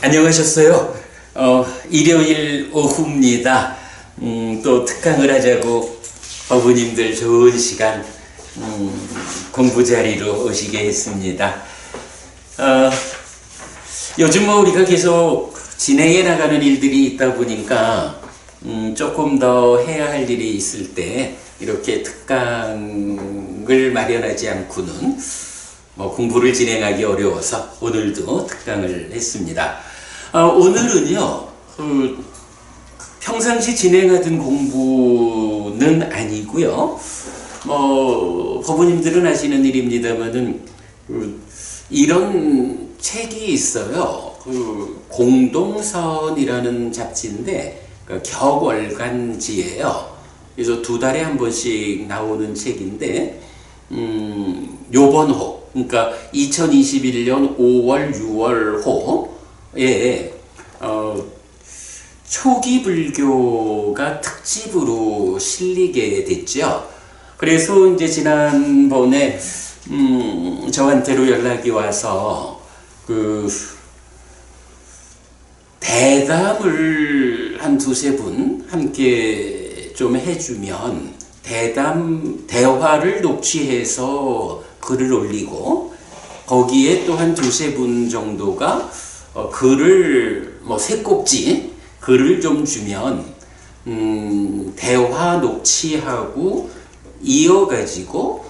안녕하셨어요. 일요일 오후입니다. 또 특강을 하자고 어부님들 좋은 시간 공부 자리로 오시게 했습니다. 요즘 우리가 계속 진행해 나가는 일들이 있다 보니까 조금 더 해야 할 일이 있을 때 이렇게 특강을 마련하지 않고는 공부를 진행하기 어려워서 오늘도 특강을 했습니다. 오늘은요, 평상시 진행하던 공부는 아니고요. 법부님들은 아시는 일입니다만은 이런 책이 있어요. 공동선이라는 잡지인데 격월간지예요. 그래서 2달에 한 번씩 나오는 책인데 요번 호, 그러니까 2021년 5월, 6월 호에 초기 불교가 특집으로 실리게 됐죠. 그래서 이제 지난번에 저한테로 연락이 와서 대담을 한 2-3분 함께 좀 해주면 대화를 녹취해서 글을 올리고 거기에 또 한 2-3분 정도가 글을 3꼭지 글을 좀 주면 대화 녹취하고 이어가지고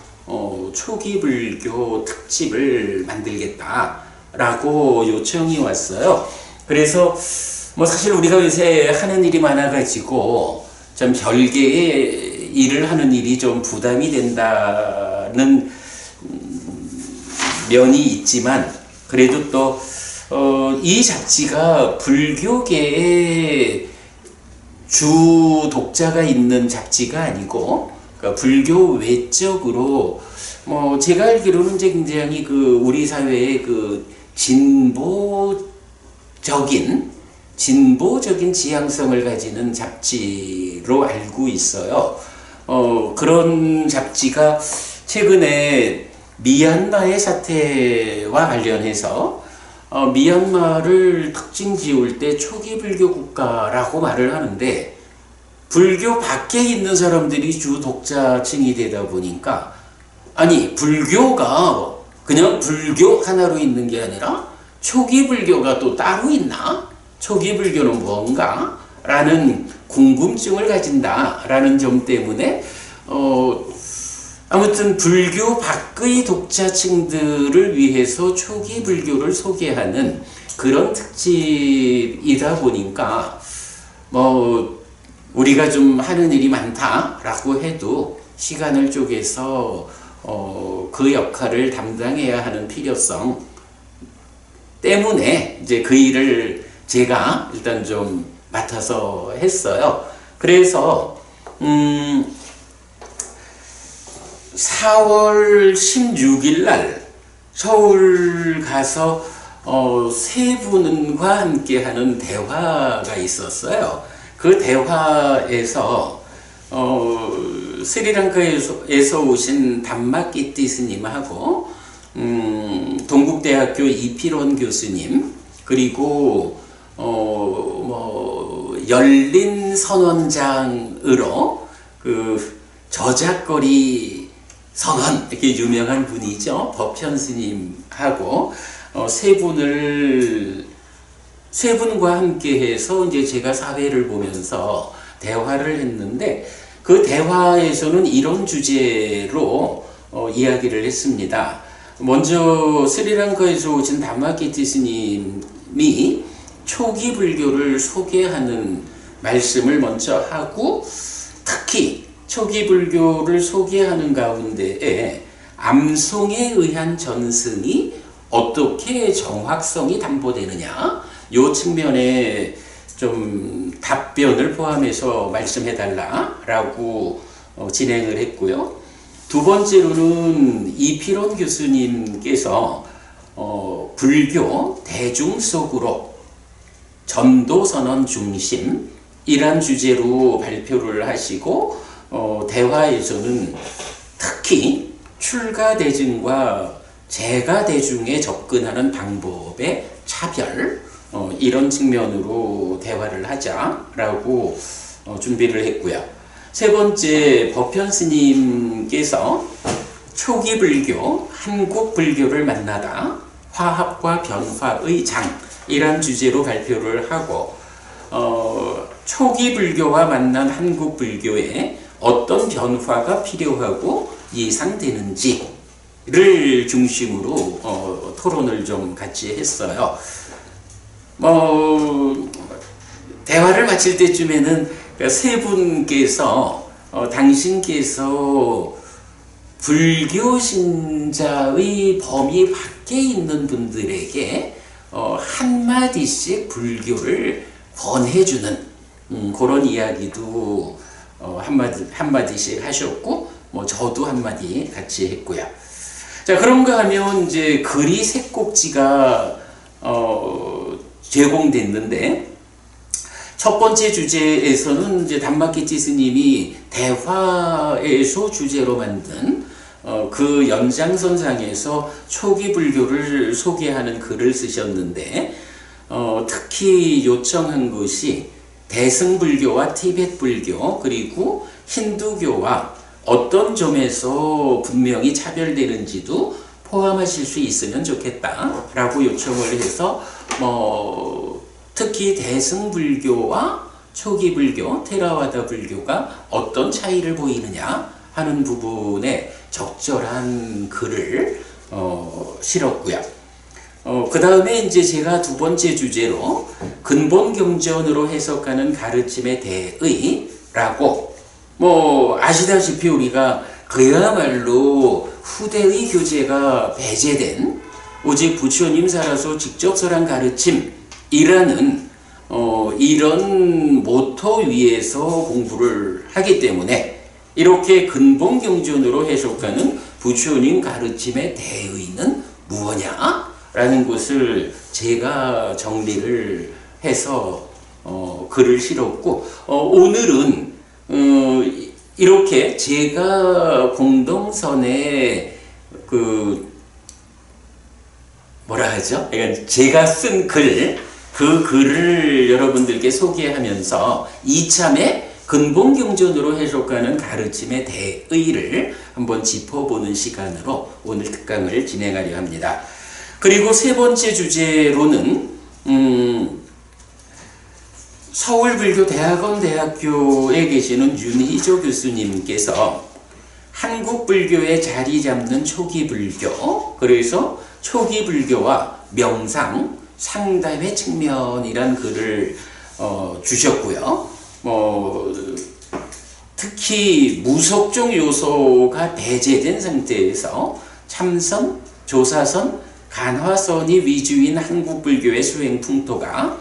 초기 불교 특집을 만들겠다라고 요청이 왔어요. 그래서 사실 우리가 요새 하는 일이 많아가지고 좀 별개의 일을 하는 일이 좀 부담이 된다는 면이 있지만 그래도 또 이 잡지가 불교계에 주 독자가 있는 잡지가 아니고 그러니까 불교 외적으로 제가 알기로는 이제 굉장히 우리 사회의 진보적인 지향성을 가지는 잡지로 알고 있어요. 그런 잡지가 최근에 미얀마의 사태와 관련해서 미얀마를 특징 지을 때 초기 불교 국가라고 말을 하는데 불교 밖에 있는 사람들이 주 독자층이 되다 보니까 아니 불교가 그냥 불교 하나로 있는 게 아니라 초기 불교가 또 따로 있나? 초기 불교는 뭔가? 라는 궁금증을 가진다라는 점 때문에 아무튼 불교 밖의 독자층들을 위해서 초기 불교를 소개하는 그런 특집이다 보니까 우리가 좀 하는 일이 많다라고 해도 시간을 쪼개서 그 역할을 담당해야 하는 필요성 때문에 이제 그 일을 제가 일단 좀 맡아서 했어요. 그래서 4월 16일 날 서울 가서 3분과 함께 하는 대화가 있었어요. 그 대화에서 스리랑카에서 오신 담마키티 스님하고 동국대학교 이필원 교수님 그리고 열린 선원장으로 저작거리 선원 이렇게 유명한 분이죠. 법현 스님하고 세 분과 함께해서 이제 제가 사회를 보면서 대화를 했는데 그 대화에서는 이런 주제로 이야기를 했습니다. 먼저 스리랑카에서 오신 담마키티 스님이 초기 불교를 소개하는 말씀을 먼저 하고 특히 초기 불교를 소개하는 가운데에 암송에 의한 전승이 어떻게 정확성이 담보되느냐 이 측면에 좀 답변을 포함해서 말씀해달라라고 진행을 했고요. 2번째로는 이필원 교수님께서 불교 대중 속으로 전도선언 중심이란 주제로 발표를 하시고 대화에서는 특히 출가대중과 재가대중에 접근하는 방법의 차별 이런 측면으로 대화를 하자라고 준비를 했고요. 세 번째, 법현 스님께서 초기 불교, 한국 불교를 만나다 화합과 변화의 장이란 주제로 발표를 하고 초기 불교와 만난 한국 불교에 어떤 변화가 필요하고 예상되는지를 중심으로 토론을 좀 같이 했어요. 대화를 마칠 때쯤에는 세 분께서 당신께서 불교 신자의 범위 밖에 있는 분들에게 한마디씩 불교를 권해주는 그런 이야기도 한마디씩 하셨고, 저도 한마디 같이 했고요. 자, 그런가 하면 이제 글이 세 꼭지가 제공됐는데, 첫 번째 주제에서는 이제 담마키치 스님이 대화에서 주제로 만든 그 연장선상에서 초기 불교를 소개하는 글을 쓰셨는데, 특히 요청한 것이 대승불교와 티베트 불교 그리고 힌두교와 어떤 점에서 분명히 차별되는지도 포함하실 수 있으면 좋겠다라고 요청을 해서 특히 대승불교와 초기불교, 테라와다 불교가 어떤 차이를 보이느냐 하는 부분에 적절한 글을 실었고요. 그 다음에 이제 제가 두 번째 주제로 근본 경전으로 해석하는 가르침에 대의라고, 아시다시피 우리가 그야말로 후대의 교재가 배제된 오직 부처님 살아서 직접 설한 가르침이라는 이런 모토 위에서 공부를 하기 때문에 이렇게 근본 경전으로 해석하는 부처님 가르침의 대의는 무엇냐? 라는 것을 제가 정리를 해서 글을 실었고, 오늘은 이렇게 제가 공동선에 그러니까 제가 쓴 글, 그 글을 여러분들께 소개하면서 이참에 근본 경전으로 해석하는 가르침의 대의를 한번 짚어보는 시간으로 오늘 특강을 진행하려 합니다. 그리고 세 번째 주제로는 서울불교대학원 대학교에 계시는 윤희조 교수님께서 한국불교에 자리 잡는 초기불교, 그래서 초기불교와 명상, 상담의 측면이란 글을 주셨고요. 특히 무속종 요소가 배제된 상태에서 참선, 조사선, 간화선이 위주인 한국불교의 수행 풍토가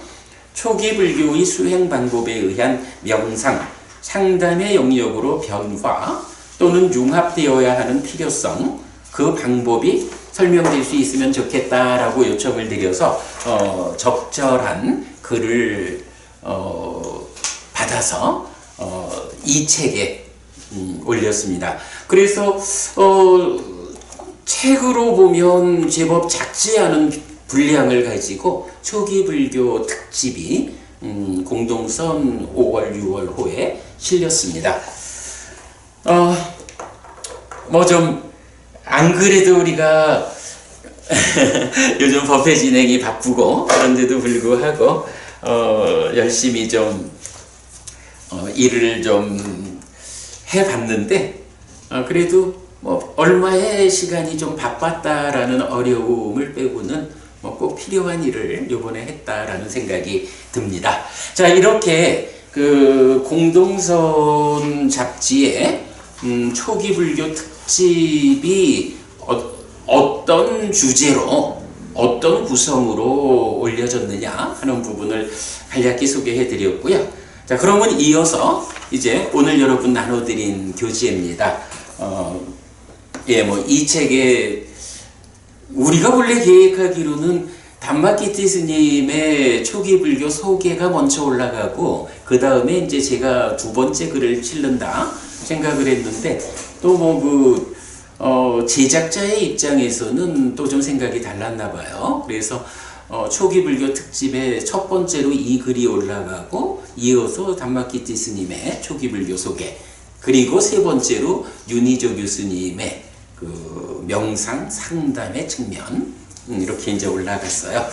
초기 불교의 수행 방법에 의한 명상, 상담의 영역으로 변화 또는 융합되어야 하는 필요성, 그 방법이 설명될 수 있으면 좋겠다라고 요청을 드려서 적절한 글을 받아서 이 책에 올렸습니다. 그래서 책으로 보면 제법 작지 않은 분량을 가지고 초기 불교 특집이 공동선 5월, 6월호에 실렸습니다. 안 그래도 우리가 요즘 법회 진행이 바쁘고 그런데도 불구하고 열심히 좀 일을 좀 해봤는데 그래도 얼마의 시간이 좀 바빴다라는 어려움을 빼고는 꼭 필요한 일을 요번에 했다라는 생각이 듭니다. 자, 이렇게 그 공동선 잡지에 초기 불교 특집이 어떤 주제로 어떤 구성으로 올려졌느냐 하는 부분을 간략히 소개해 드렸고요. 자, 그러면 이어서 이제 오늘 여러분 나눠드린 교재입니다. 이 책에 우리가 원래 계획하기로는 담마키치 스님의 초기 불교 소개가 먼저 올라가고 그 다음에 이제 제가 두 번째 글을 실른다 생각을 했는데 또 제작자의 입장에서는 또 좀 생각이 달랐나 봐요. 그래서 초기 불교 특집의 첫 번째로 이 글이 올라가고 이어서 단마키티 스님의 초기 불교 소개, 그리고 세 번째로 윤희조 교수님의 그 명상 상담의 측면, 이렇게 이제 올라갔어요.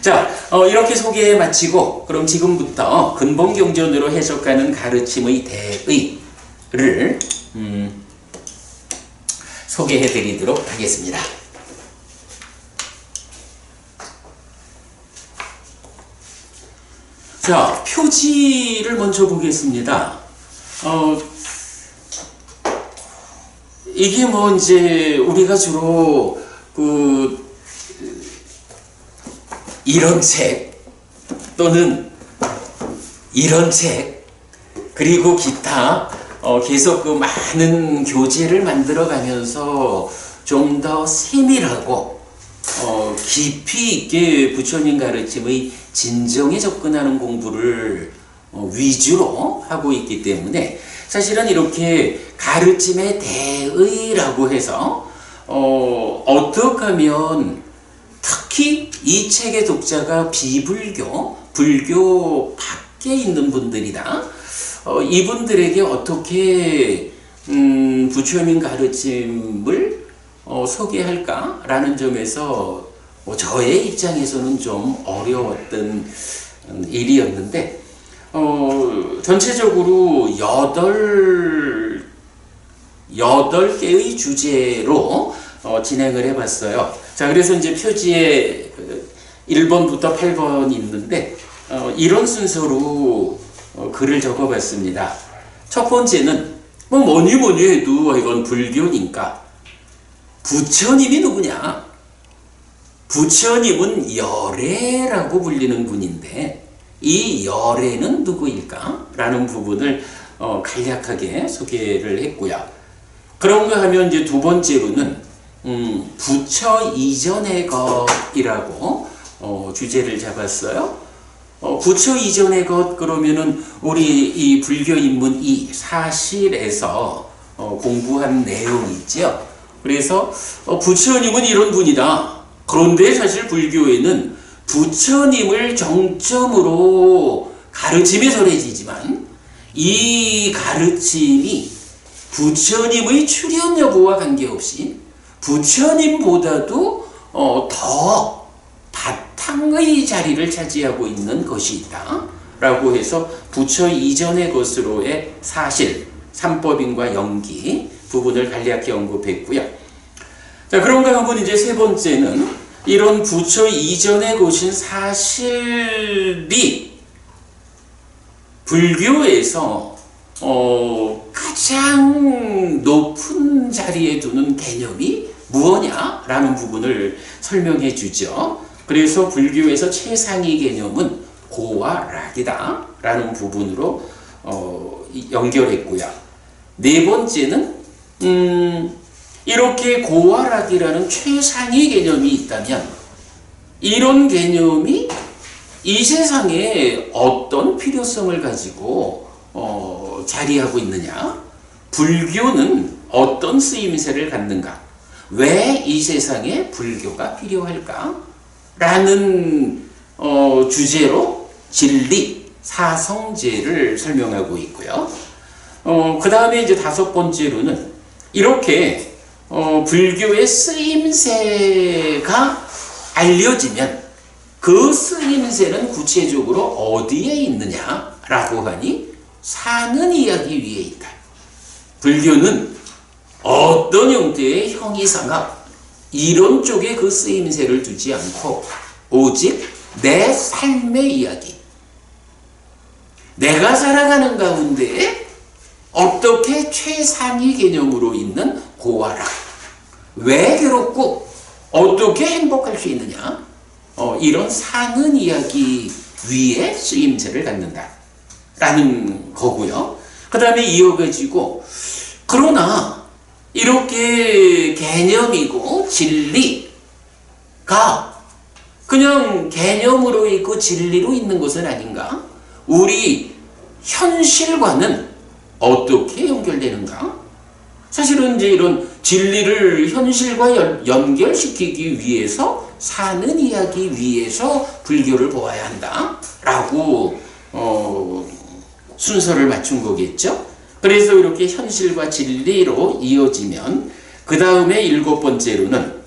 자, 이렇게 소개 마치고 그럼 지금부터 근본경전으로 해석하는 가르침의 대의를 소개해 드리도록 하겠습니다. 자, 표지를 먼저 보겠습니다. 이게 뭐 이제 우리가 주로 이런 책 또는 이런 책 그리고 기타 계속 그 많은 교재를 만들어 가면서 좀 더 세밀하고 깊이 있게 부처님 가르침의 진정에 접근하는 공부를 위주로 하고 있기 때문에 사실은 이렇게 가르침의 대의라고 해서 어떻게 하면 특히 이 책의 독자가 비불교, 불교 밖에 있는 분들이다. 이분들에게 어떻게 부처님 가르침을 소개할까라는 점에서 저의 입장에서는 좀 어려웠던 일이었는데 전체적으로 8개의 주제로 진행을 해봤어요. 자, 그래서 이제 표지에 1번부터 8번이 있는데 이런 순서로 글을 적어봤습니다. 첫 번째는 뭐니 해도 이건 불교니까 부처님이 누구냐? 부처님은 열애라고 불리는 분인데 이 열애는 누구일까? 라는 부분을 간략하게 소개를 했고요. 그런가 하면 이제 두 번째로는 부처 이전의 것이라고 주제를 잡았어요. 부처 이전의 것 그러면은 우리 이 불교 입문 이 사실에서 공부한 내용이 있죠. 그래서 부처님은 이런 분이다. 그런데 사실 불교에는 부처님을 정점으로 가르침이 전해지지만 이 가르침이 부처님의 출현 여부와 관계없이 부처님보다도 더 바탕의 자리를 차지하고 있는 것이 있다 라고 해서 부처 이전의 것으로의 사실, 삼법인과 연기 부분을 간략히 언급했고요. 자, 그런가 하면 이제 세 번째는 이런 부처 이전의 것인 사실이 불교에서 가장 높은 자리에 두는 개념이 무엇냐라는 부분을 설명해 주죠. 그래서 불교에서 최상위 개념은 고와 락이다 라는 부분으로 연결했고요. 네 번째는 이렇게 고와 락이라는 최상위 개념이 있다면 이런 개념이 이 세상에 어떤 필요성을 가지고 자리하고 있느냐, 불교는 어떤 쓰임새를 갖는가, 왜 이 세상에 불교가 필요할까 라는 주제로 진리, 사성제를 설명하고 있고요. 그 다음에 이제 다섯 번째로는 이렇게 불교의 쓰임새가 알려지면 그 쓰임새는 구체적으로 어디에 있느냐라고 하니 사는 이야기 위에 있다. 불교는 어떤 형태의 형이상학 이런 쪽에 그 쓰임새를 두지 않고 오직 내 삶의 이야기, 내가 살아가는 가운데 어떻게 최상위 개념으로 있는 고와락, 왜 괴롭고 어떻게 행복할 수 있느냐, 이런 사는 이야기 위에 쓰임새를 갖는다 라는 거고요. 그 다음에 이어가지고 그러나 이렇게 개념이고 진리가 그냥 개념으로 있고 진리로 있는 것은 아닌가? 우리 현실과는 어떻게 연결되는가? 사실은 이제 이런 진리를 현실과 연결시키기 위해서 사는 이야기 위해서 불교를 보아야 한다 라고 순서를 맞춘 거겠죠. 그래서 이렇게 현실과 진리로 이어지면 그 다음에 7번째로는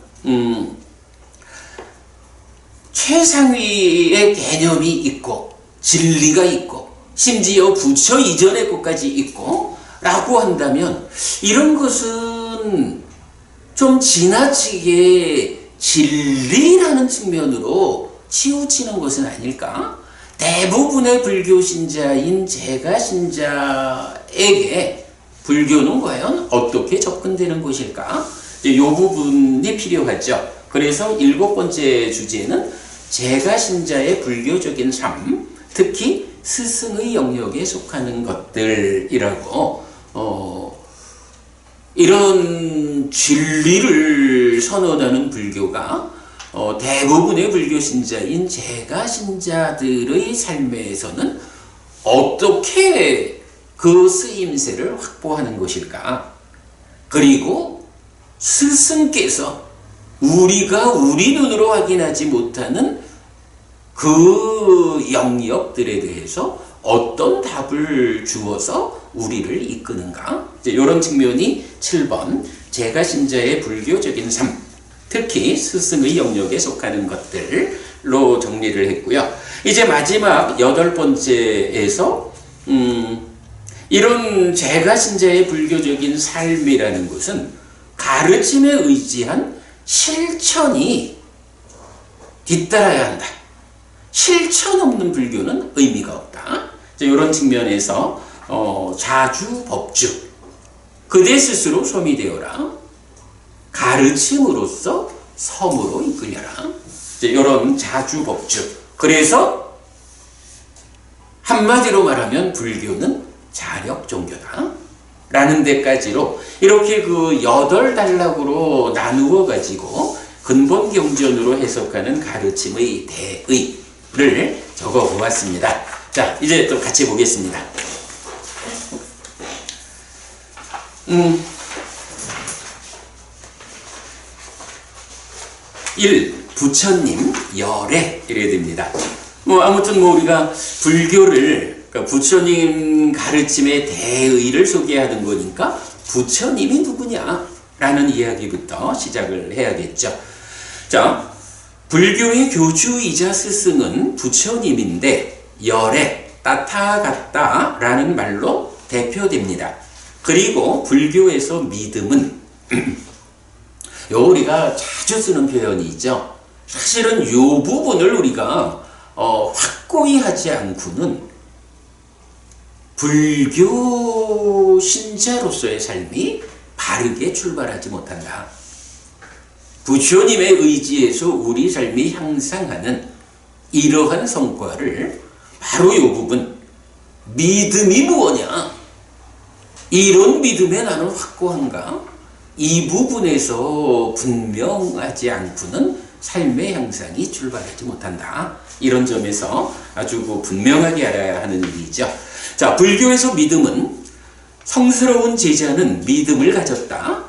최상위의 개념이 있고 진리가 있고 심지어 부처 이전의 것까지 있고 라고 한다면 이런 것은 좀 지나치게 진리라는 측면으로 치우치는 것은 아닐까? 대부분의 불교 신자인 제가 신자에게 불교는 과연 어떻게 접근되는 것일까? 이 부분이 필요하죠. 그래서 7번째 주제는 제가 신자의 불교적인 삶, 특히 스승의 영역에 속하는 것들이라고 이런 진리를 선언하는 불교가 대부분의 불교 신자인 제가 신자들의 삶에서는 어떻게 그 쓰임새를 확보하는 것일까? 그리고 스승께서 우리가 우리 눈으로 확인하지 못하는 그 영역들에 대해서 어떤 답을 주어서 우리를 이끄는가? 이런 측면이 7번 제가 신자의 불교적인 삶, 특히 스승의 영역에 속하는 것들로 정리를 했고요. 이제 마지막 8번째에서 이런 제가 신자의 불교적인 삶이라는 것은 가르침에 의지한 실천이 뒤따라야 한다. 실천 없는 불교는 의미가 없다. 이런 측면에서 자주 법주, 그대 스스로 솜이 되어라. 가르침으로써 섬으로 이끌려라. 이런 자주 법주. 그래서 한마디로 말하면 불교는 자력 종교다 라는 데까지로 이렇게 그 8단락으로 나누어 가지고 근본 경전으로 해석하는 가르침의 대의를 적어 보았습니다. 자, 이제 또 같이 보겠습니다. 1. 부처님 열애 이래야 됩니다. 아무튼 우리가 불교를 그러니까 부처님 가르침의 대의를 소개하는 거니까 부처님이 누구냐 라는 이야기부터 시작을 해야겠죠. 자, 불교의 교주이자 스승은 부처님인데 열애, 따타갔다 라는 말로 대표됩니다. 그리고 불교에서 믿음은 우리가 자주 쓰는 표현이죠. 사실은 이 부분을 우리가 확고히 하지 않고는 불교 신자로서의 삶이 바르게 출발하지 못한다. 부처님의 의지에서 우리 삶이 향상하는 이러한 성과를 바로 이 부분, 믿음이 무엇냐? 이런 믿음에 나는 확고한가? 이 부분에서 분명하지 않고는 삶의 향상이 출발하지 못한다. 이런 점에서 아주 분명하게 알아야 하는 일이죠. 자, 불교에서 믿음은 성스러운 제자는 믿음을 가졌다.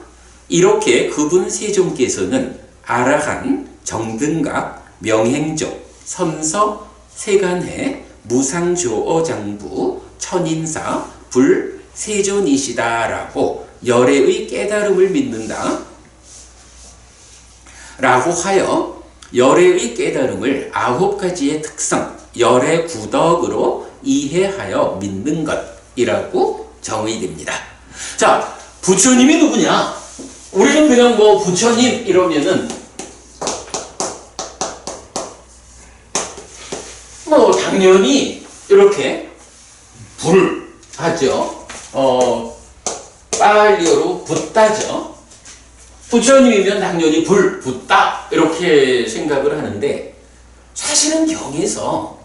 이렇게 그분 세종께서는 아라한, 정등각, 명행족, 선서, 세간해, 무상조어장부, 천인사, 불, 세존이시다라고 열애의 깨달음을 믿는다 라고 하여 열애의 깨달음을 9가지의 특성, 열애 구덕으로 이해하여 믿는 것이라고 정의됩니다. 자, 부처님이 누구냐? 우리는 그냥 부처님 이러면은 당연히 이렇게 불 하죠. 빨리어로 붓다죠. 부처님이면 당연히 불, 붓다 이렇게 생각을 하는데 사실은 경에서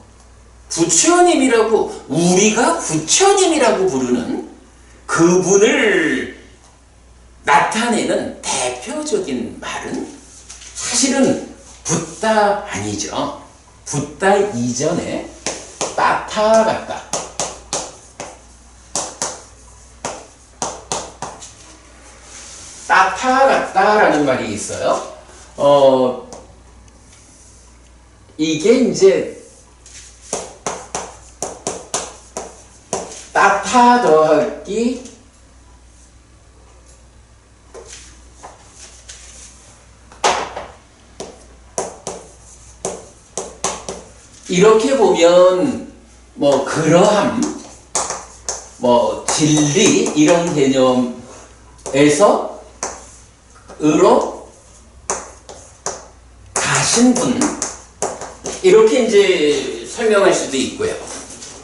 부처님이라고 우리가 부처님이라고 부르는 그분을 나타내는 대표적인 말은 사실은 붓다 아니죠. 붓다 이전에 따타갔다. 따타 같다라는 말이 있어요. 이게 이제 따타 더하기 이렇게 보면 뭐 그러함, 뭐 진리 이런 개념에서 으로 가신 분 이렇게 이제 설명할 수도 있고요.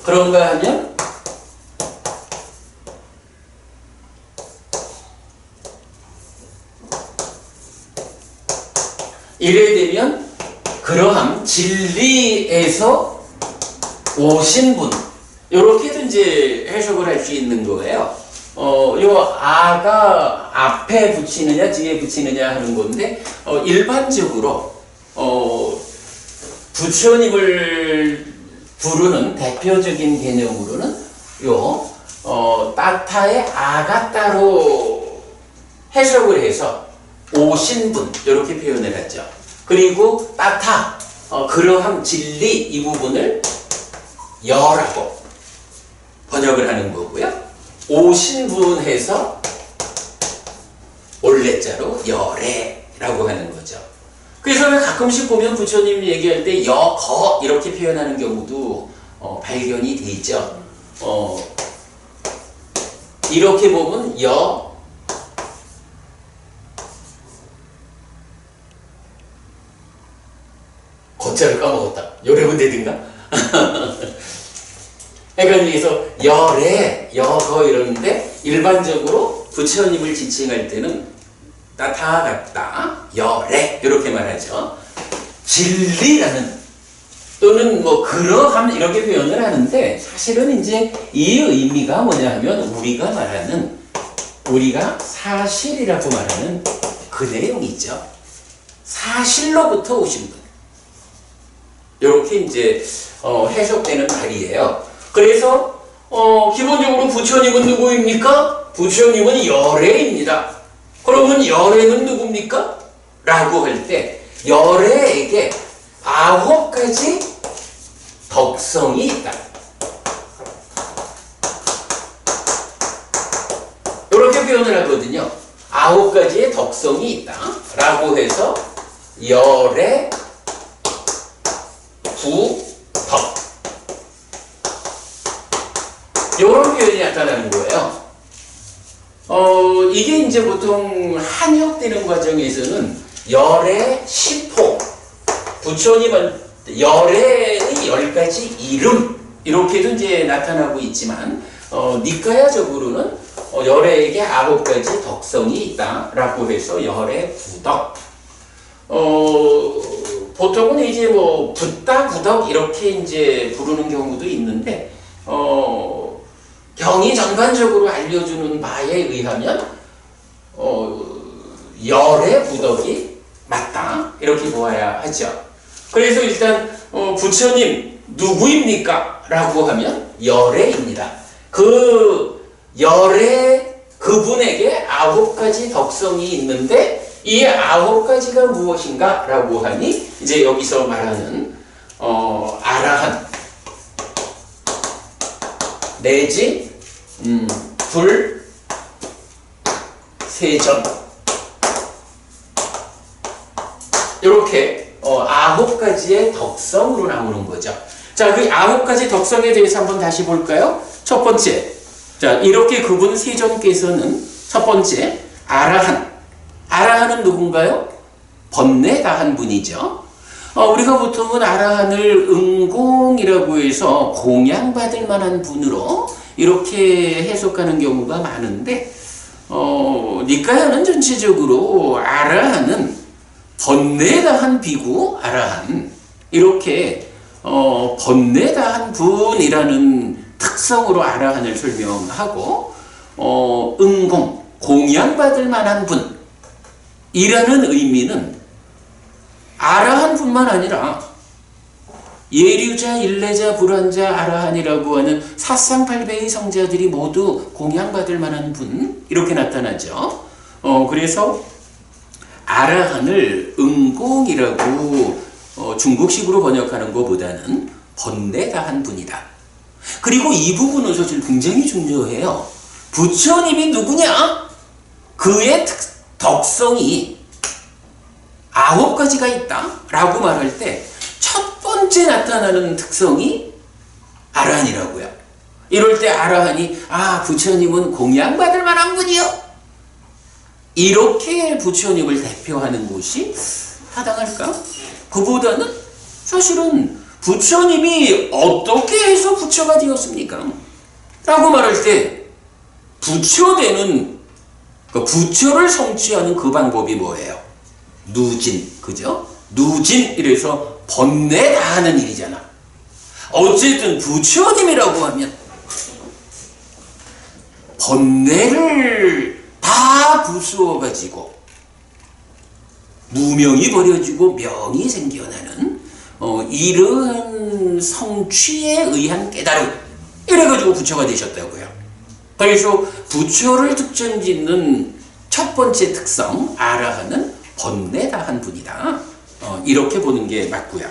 그런가 하면 이래 되면 그러함 진리에서 오신 분 이렇게도 이제 해석을 할 수 있는 거예요. 요 아가 앞에 붙이느냐 뒤에 붙이느냐 하는 건데 일반적으로 부처님을 부르는 대표적인 개념으로는 요 따타의 아가 따로 해석을 해서 오신 분 이렇게 표현을 하죠. 그리고 따타 그러함 진리 이 부분을 여라고 번역을 하는 거고요. 오신 분 해서 올레자로 여래라고 하는 거죠. 그래서 가끔씩 보면 부처님 얘기할 때 여, 거 이렇게 표현하는 경우도 발견이 되죠. 이렇게 보면 여, 거자를 까먹었다. 요래군데든가? 그러니까 여기서 여래, 여거 이러는데 일반적으로 부처님을 지칭할 때는 따타 같다, 여래 이렇게 말하죠. 진리라는 또는 뭐 그러함 이렇게 표현을 하는데 사실은 이제 이 의미가 뭐냐 하면 우리가 사실이라고 말하는 그 내용이죠. 사실로부터 오신 분. 이렇게 이제 해석되는 말이에요. 그래서 기본적으로 부처님은 누구입니까? 부처님은 열애입니다. 그러면 열애는 누굽니까? 라고 할 때 열애에게 9가지 덕성이 있다. 이렇게 표현을 하거든요. 9가지의 덕성이 있다. 라고 해서 열애 구덕 이런 표현이 나타나는 거예요. 이게 이제 보통 한역되는 과정에서는 열애 십호 부처님은 열애의 10가지 이름 이렇게도 이제 나타나고 있지만 니까야적으로는 열애에게 9가지 덕성이 있다라고 해서 열애 구덕 보통은 이제 뭐 붓다 구덕 이렇게 이제 부르는 경우도 있는데 경이 전반적으로 알려주는 바에 의하면 열의 구덕이 맞다 이렇게 보아야 하죠. 그래서 일단 부처님 누구입니까? 라고 하면 열애입니다. 그 열애 그분에게 9가지 덕성이 있는데 이 9가지가 무엇인가? 라고 하니 이제 여기서 말하는 아라한 내지 불 세전 이렇게 9가지의 덕성으로 나오는 거죠. 자, 그 9가지 덕성에 대해서 한번 다시 볼까요? 첫 번째, 자 이렇게 그분 세존께서는 첫 번째 아라한은 누군가요? 번뇌다한 분이죠. 우리가 보통은 아라한을 응공이라고 해서 공양받을 만한 분으로 이렇게 해석하는 경우가 많은데 니까야는 전체적으로 아라한은 번뇌다한 비구 아라한 이렇게 번뇌다한 분이라는 특성으로 아라한을 설명하고 응공 공양받을 만한 분이라는 의미는 아라한 뿐만 아니라 예류자, 일레자, 불환자, 아라한이라고 하는 사상팔배의 성자들이 모두 공양받을 만한 분 이렇게 나타나죠. 그래서 아라한을 응공이라고 중국식으로 번역하는 것보다는 번뇌다한 분이다. 그리고 이 부분은 사실 굉장히 중요해요. 부처님이 누구냐? 그의 덕성이 9가지가 있다 라고 말할 때 첫 번째 나타나는 특성이 아라한이라고요. 이럴 때 아라한이 부처님은 공양받을 만한 분이요, 이렇게 부처님을 대표하는 것이 타당할까? 그보다는 사실은 부처님이 어떻게 해서 부처가 되었습니까? 라고 말할 때 부처되는, 부처를 성취하는 그 방법이 뭐예요? 누진, 그죠? 누진, 이래서 번뇌 다하는 일이잖아. 어쨌든 부처님이라고 하면 번뇌를 다 부수어가지고 무명이 버려지고 명이 생겨나는 이러한 성취에 의한 깨달음, 이래가지고 부처가 되셨다고요. 그래서 부처를 특징짓는 첫 번째 특성 아라한은 번뇌다한 분이다, 이렇게 보는 게 맞고요.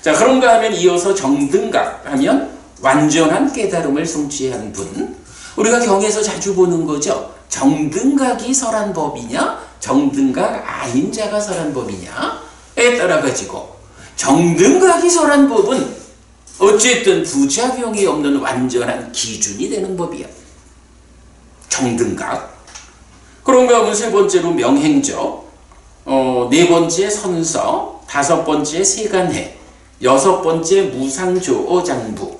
자, 그런가 하면 이어서 정등각 하면 완전한 깨달음을 성취한 분. 우리가 경에서 자주 보는 거죠. 정등각이 설한 법이냐, 정등각 아닌 자가 설한 법이냐에 따라 가지고 정등각이 설한 법은 어쨌든 부작용이 없는 완전한 기준이 되는 법이야. 정등각. 그런가 하면 세 번째로 명행적, 네 번째 선서, 다섯 번째 세간해, 여섯 번째 무상조어장부.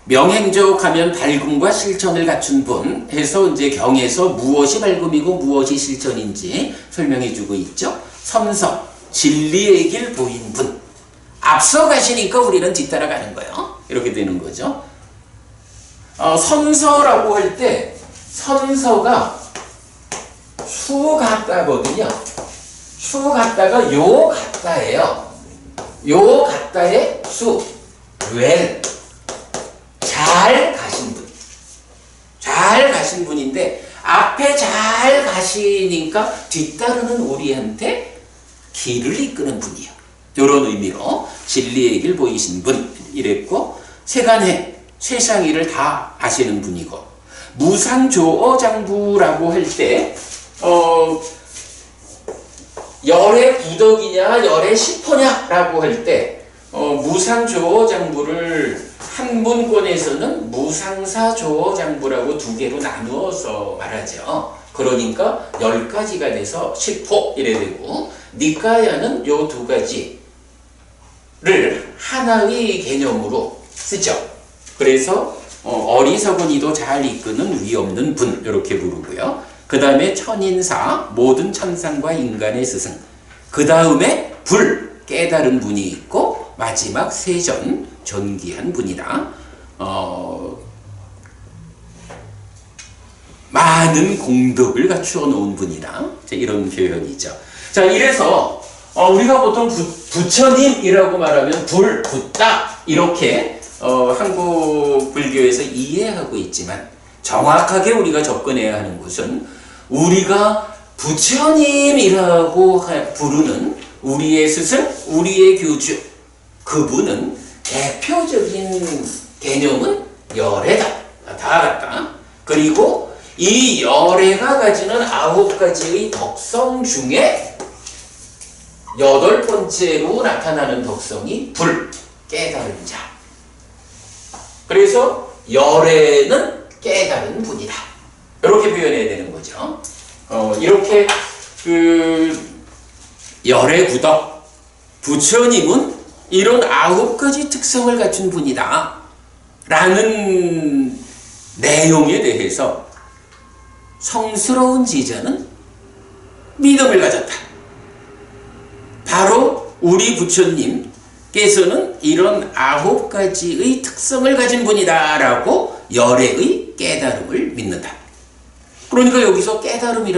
명행적 하면 밝음과 실천을 갖춘 분 해서 이제 경에서 무엇이 밝음이고 무엇이 실천인지 설명해 주고 있죠. 선서, 진리의 길 보인 분. 앞서 가시니까 우리는 뒤따라가는 거예요. 이렇게 되는 거죠. 선서라고 할 때 선서가 수 같다거든요. 수 같다가 요 같다예요. 요 같다의 수. 웰. 잘 가신 분. 잘 가신 분인데 앞에 잘 가시니까 뒤따르는 우리한테 길을 이끄는 분이요. 이런 의미로 진리의 길 보이신 분 이랬고, 세간해, 세상일을 다 아시는 분이고, 무상조어장부라고 할 때 열의 구덕이냐 열의 십호냐라고 할 때 무상조어장부를 한 문권에서는 무상사조어장부라고 두 개로 나누어서 말하죠. 그러니까 10가지가 돼서 10호 이래 되고, 니까야는 요 두 가지를 하나의 개념으로 쓰죠. 그래서 어리석은 이도 잘 이끄는 위 없는 분, 이렇게 부르고요. 그 다음에 천인사, 모든 천상과 인간의 스승. 그 다음에 불, 깨달은 분이 있고, 마지막 세전, 존귀한 분이다. 많은 공덕을 갖추어 놓은 분이다. 이런 표현이죠. 자, 이래서 우리가 보통 부처님이라고 말하면 불, 붓다 이렇게 한국 불교에서 이해하고 있지만, 정확하게 우리가 접근해야 하는 것은 우리가 부처님이라고 부르는 우리의 스승, 우리의 교주, 그분은 대표적인 개념은 열애다. 다 같다. 그리고 이 열애가 가지는 9가지의 덕성 중에 8번째로 나타나는 덕성이 불, 깨달은 자. 그래서 열애는 깨달은 분이다. 이렇게 표현해야 되는 거죠. 이렇게 열애 구덕, 부처님은 이런 9가지 특성을 갖춘 분이다 라는 내용에 대해서 성스러운 제자는 믿음을 가졌다. 바로 우리 부처님께서는 이런 9가지의 특성을 가진 분이다 라고 열애의 깨달음을 믿는다. 그러니까 여기서 깨달음의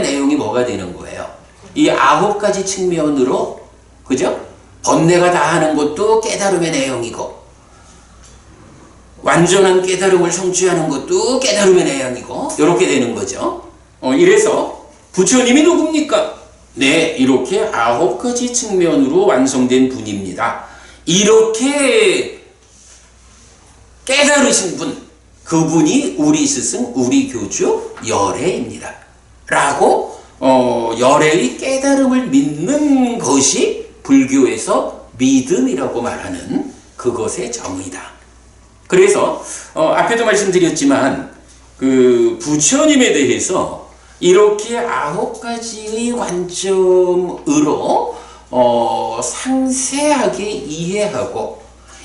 내용이 뭐가 되는 거예요? 이 9가지 측면으로, 그죠? 번뇌가 다 하는 것도 깨달음의 내용이고, 완전한 깨달음을 성취하는 것도 깨달음의 내향이고 이렇게 되는 거죠. 이래서 부처님이 누굽니까? 네, 이렇게 9가지 측면으로 완성된 분입니다. 이렇게 깨달으신 분, 그분이 우리 스승, 우리 교주 열애입니다. 라고 열애의 깨달음을 믿는 것이 불교에서 믿음이라고 말하는 그것의 정의다. 그래서 앞에도 말씀드렸지만 그 부처님에 대해서 이렇게 9가지의 관점으로 상세하게 이해하고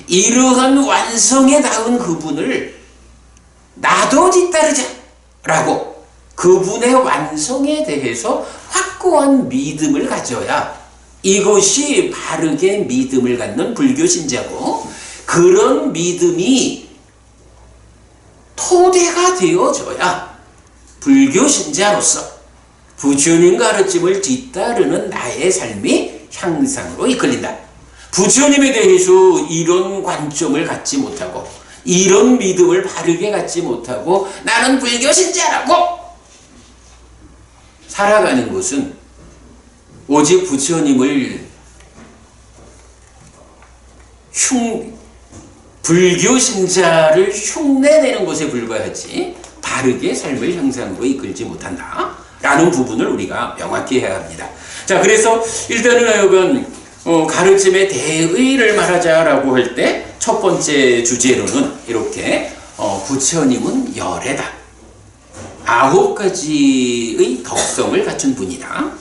이러한 완성에 닿은 그분을 나도 뒤따르자 라고 그분의 완성에 대해서 확고한 믿음을 가져야 이것이 바르게 믿음을 갖는 불교 신자고, 그런 믿음이 토대가 되어져야 불교 신자로서 부처님 가르침을 뒤따르는 나의 삶이 향상으로 이끌린다. 부처님에 대해서 이런 관점을 갖지 못하고 이런 믿음을 바르게 갖지 못하고 나는 불교 신자라고 살아가는 것은 오직 부처님을 불교 신자를 흉내내는 것에 불과하지 바르게 삶을 향상으로 이끌지 못한다 라는 부분을 우리가 명확히 해야 합니다. 자, 그래서 일단은 하여간 가르침의 대의를 말하자라고 할 때 첫 번째 주제로는 이렇게 부처님은 열애다. 9가지의 덕성을 갖춘 분이다.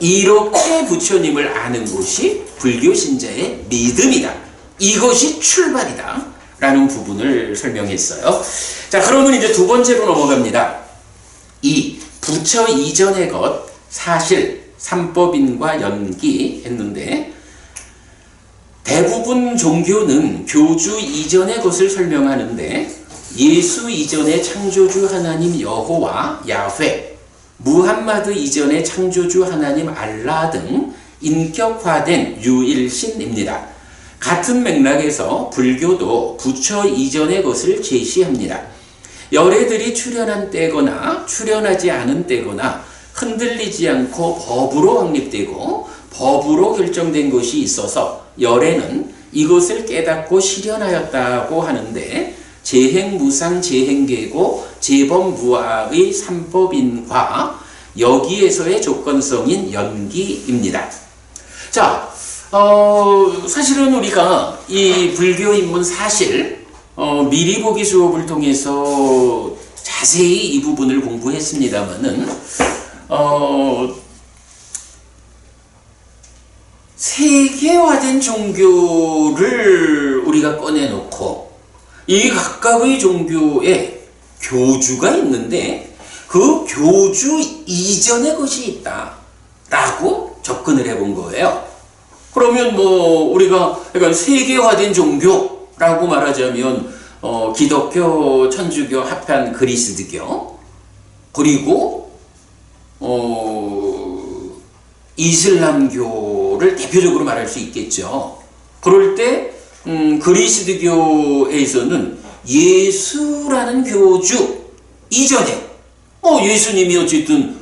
이렇게 부처님을 아는 것이 불교 신자의 믿음이다. 이것이 출발이다. 라는 부분을 설명했어요. 자, 그러면 이제 두 번째로 넘어갑니다. 이 부처 이전의 것, 사실, 삼법인과 연기 했는데, 대부분 종교는 교주 이전의 것을 설명하는데 예수 이전의 창조주 하나님 여호와 야훼, 무함마드 이전의 창조주 하나님 알라 등 인격화된 유일신입니다. 같은 맥락에서 불교도 부처 이전의 것을 제시합니다. 열애들이 출현한 때거나 출현하지 않은 때거나 흔들리지 않고 법으로 확립되고 법으로 결정된 것이 있어서 열애는 이것을 깨닫고 실현하였다고 하는데, 재행무상 재행계고 재범무아의 삼법인과 여기에서의 조건성인 연기입니다. 자, 사실은 우리가 이 불교 입문 사실 미리 보기 수업을 통해서 자세히 이 부분을 공부했습니다만은 세계화된 종교를 우리가 꺼내놓고 이 각각의 종교에 교주가 있는데 그 교주 이전의 것이 있다 라고 접근을 해본 거예요. 그러면 우리가 그러니까 세계화된 종교라고 말하자면 기독교, 천주교, 합한 그리스도교, 그리고 이슬람교를 대표적으로 말할 수 있겠죠. 그럴 때 그리스도교에서는 예수라는 교주 이전에 예수님이 어쨌든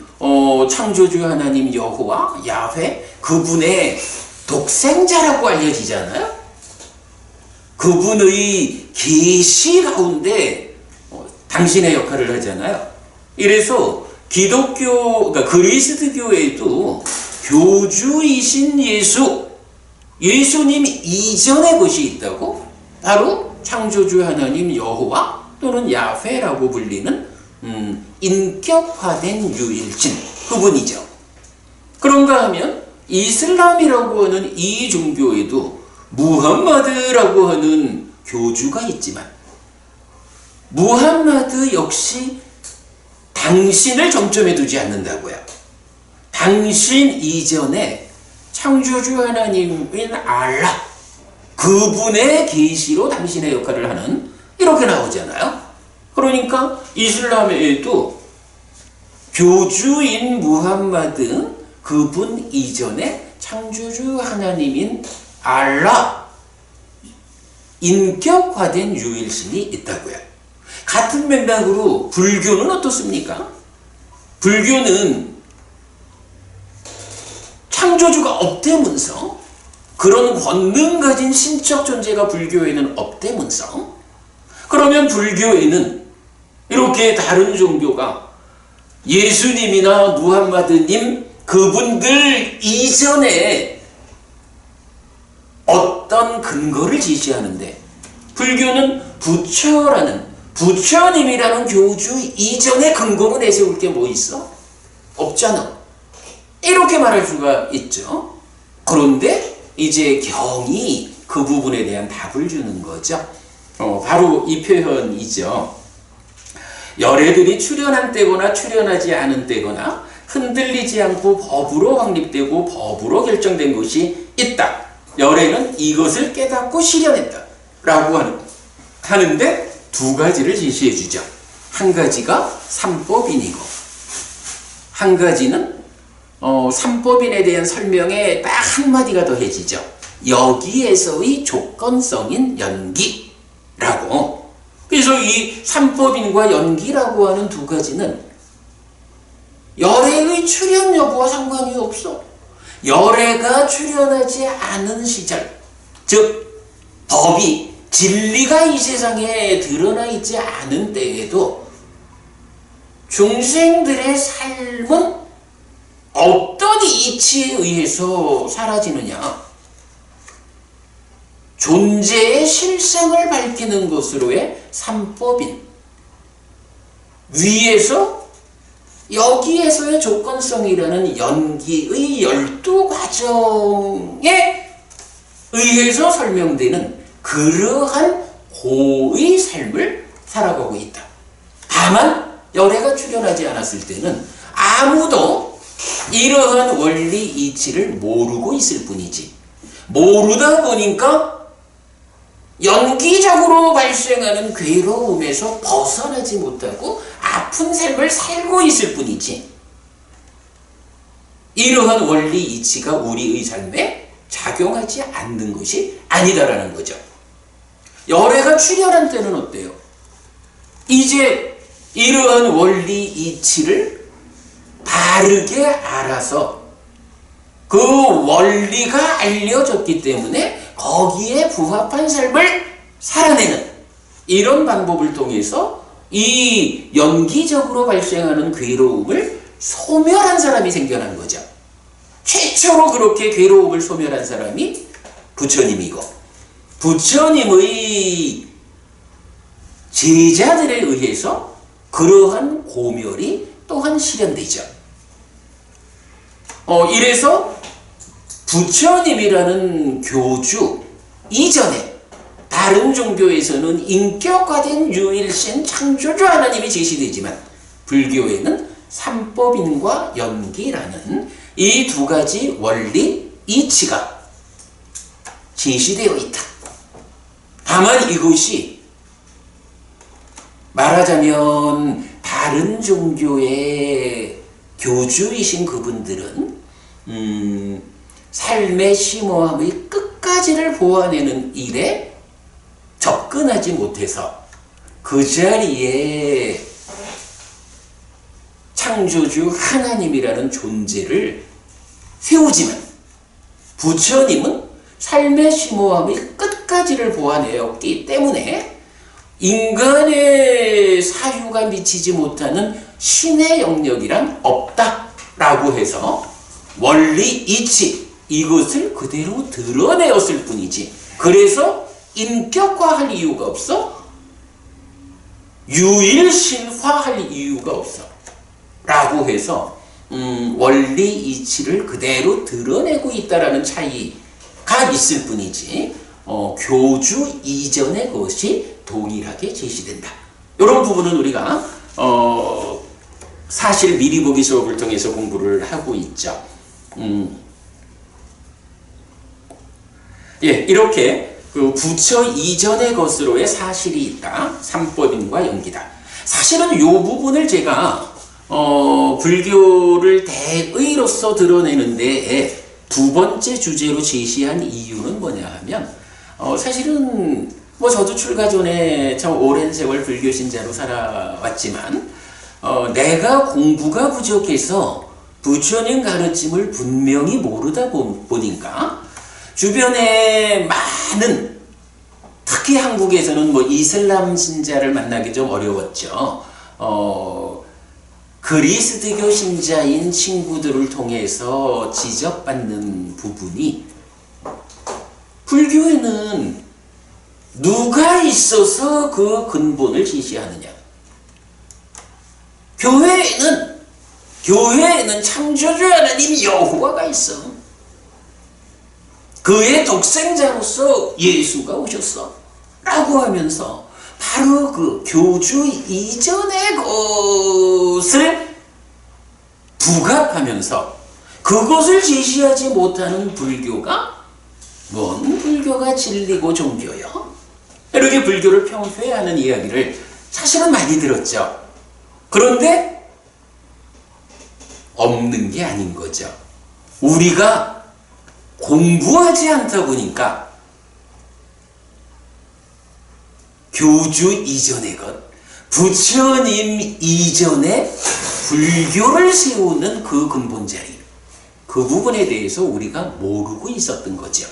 창조주 하나님 여호와 야훼 그분의 독생자라고 알려지잖아요. 그분의 계시 가운데 당신의 역할을 하잖아요. 이래서 기독교, 그러니까 그리스도교에도 교주이신 예수님 이전의 것이 있다고, 바로 창조주 하나님 여호와 또는 야훼라고 불리는 인격화된 유일신, 그분이죠. 그런가 하면 이슬람이라고 하는 이 종교에도 무함마드라고 하는 교주가 있지만 무함마드 역시 당신을 정점에 두지 않는다고요. 당신 이전에 창조주 하나님인 알라, 그분의 계시로 당신의 역할을 하는, 이렇게 나오잖아요. 그러니까 이슬람에도 교주인 무함마드 그분 이전에 창조주 하나님인 알라, 인격화된 유일신이 있다고요. 같은 맥락으로 불교는 어떻습니까? 불교는 창조주가 없대면서 그런 권능 가진 신적 존재가 불교에는 없대면서 그러면 불교에는 이렇게 다른 종교가 예수님이나 무함마드님 그분들 이전에 어떤 근거를 제시하는데 불교는 부처님이라는 교주 이전에 근거로 내세울 게 뭐 있어? 없잖아. 이렇게 말할 수가 있죠. 그런데 이제 경이 그 부분에 대한 답을 주는 거죠. 바로 이 표현이죠. 열애들이 출현한 때거나 출현하지 않은 때거나 흔들리지 않고 법으로 확립되고 법으로 결정된 것이 있다. 열애는 이것을 깨닫고 실현했다. 라고 하는데 두 가지를 제시해 주죠. 한 가지가 삼법인이고 한 가지는 삼법인에 대한 설명에 딱 한마디가 더해지죠. 여기에서의 조건성인 연기라고. 그래서 이 삼법인과 연기라고 하는 두 가지는 열애의 출현 여부와 상관이 없어. 열애가 출현하지 않은 시절, 즉 법이 진리가 이 세상에 드러나 있지 않은 때에도 중생들의 삶은 어떤 이치에 의해서 사라지느냐? 존재의 실상을 밝히는 것으로의 삼법인. 위에서 여기에서의 조건성이라는 연기의 12과정에 의해서 설명되는 그러한 고의 삶을 살아가고 있다. 다만 열애가 출현하지 않았을 때는 아무도 이러한 원리 이치를 모르고 있을 뿐이지. 모르다 보니까 연기적으로 발생하는 괴로움에서 벗어나지 못하고 아픈 삶을 살고 있을 뿐이지. 이러한 원리 이치가 우리의 삶에 작용하지 않는 것이 아니다라는 거죠. 열애가 출현한 때는 어때요? 이제 이러한 원리 이치를 바르게 알아서 그 원리가 알려졌기 때문에 거기에 부합한 삶을 살아내는 이런 방법을 통해서 이 연기적으로 발생하는 괴로움을 소멸한 사람이 생겨난 거죠. 최초로 그렇게 괴로움을 소멸한 사람이 부처님이고 부처님의 제자들에 의해서 그러한 고멸이 또한 실현되죠. 이래서 부처님이라는 교주 이전에 다른 종교에서는 인격화된 유일신 창조주 하나님이 제시되지만 불교에는 삼법인과 연기라는 이 두 가지 원리 이치가 제시되어 있다. 다만 이것이 말하자면 다른 종교의 교주이신 그분들은 삶의 심오함의 끝까지를 보아내는 일에 접근하지 못해서 그 자리에 창조주 하나님이라는 존재를 세우지만 부처님은 삶의 심오함의 끝까지를 보아내었기 때문에 인간의 사유가 미치지 못하는 신의 영역이란 없다라고 해서 원리 이치 이것을 그대로 드러내었을 뿐이지. 그래서 인격화할 이유가 없어. 유일신화할 이유가 없어. 라고 해서 원리 이치를 그대로 드러내고 있다라는 차이가 있을 뿐이지 교주 이전의 것이 동일하게 제시된다. 이런 부분은 우리가 사실 미리 보기 수업을 통해서 공부를 하고 있죠. 예, 이렇게 그 부처 이전의 것으로의 사실이 있다. 삼법인과 연기다. 사실은 이 부분을 제가 불교를 대의로서 드러내는데 두 번째 주제로 제시한 이유는 뭐냐 하면 사실은 뭐 저도 출가 전에 참 오랜 세월 불교 신자로 살아왔지만 내가 공부가 부족해서 부처님 가르침을 분명히 모르다 보니까 주변에 많은, 특히 한국에서는 뭐 이슬람 신자를 만나기 좀 어려웠죠. 그리스도교 신자인 친구들을 통해서 지적받는 부분이, 불교에는 누가 있어서 그 근본을 지시하느냐? 교회에는 창조주 하나님 여호와가 있어. 그의 독생자로서 예수가 오셨어. 라고 하면서 바로 그 교주 이전의 것을 부각하면서 그것을 제시하지 못하는 불교가 뭔 불교가 진리고 종교요? 이렇게 불교를 평소해하는 이야기를 사실은 많이 들었죠. 그런데 없는 게 아닌 거죠. 우리가 공부하지 않다 보니까 교주 이전의 것, 부처님 이전의 불교를 세우는 그 근본 자리, 그 부분에 대해서 우리가 모르고 있었던 거죠.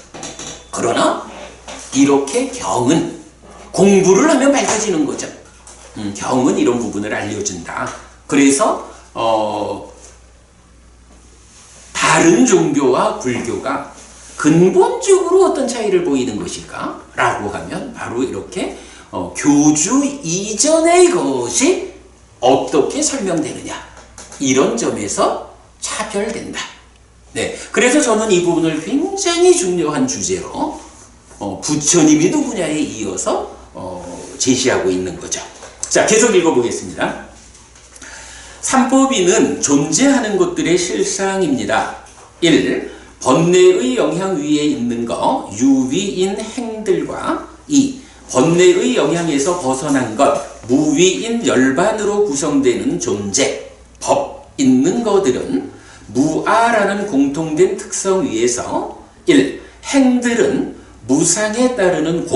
그러나 이렇게 경은 공부를 하면 밝혀지는 거죠. 경은 이런 부분을 알려준다. 그래서 다른 종교와 불교가 근본적으로 어떤 차이를 보이는 것일까? 라고 하면 바로 이렇게 교주 이전의 것이 어떻게 설명되느냐, 이런 점에서 차별된다. 네, 그래서 저는 이 부분을 굉장히 중요한 주제로 부처님이 누구냐에 이어서 제시하고 있는 거죠. 자, 계속 읽어보겠습니다. 삼법인은 존재하는 것들의 실상입니다. 1. 번뇌의 영향 위에 있는 것, 유위인 행들과 2. 번뇌의 영향에서 벗어난 것, 무위인 열반으로 구성되는 존재, 법 있는 것들은 무아라는 공통된 특성 위에서 1. 행들은 무상에 따르는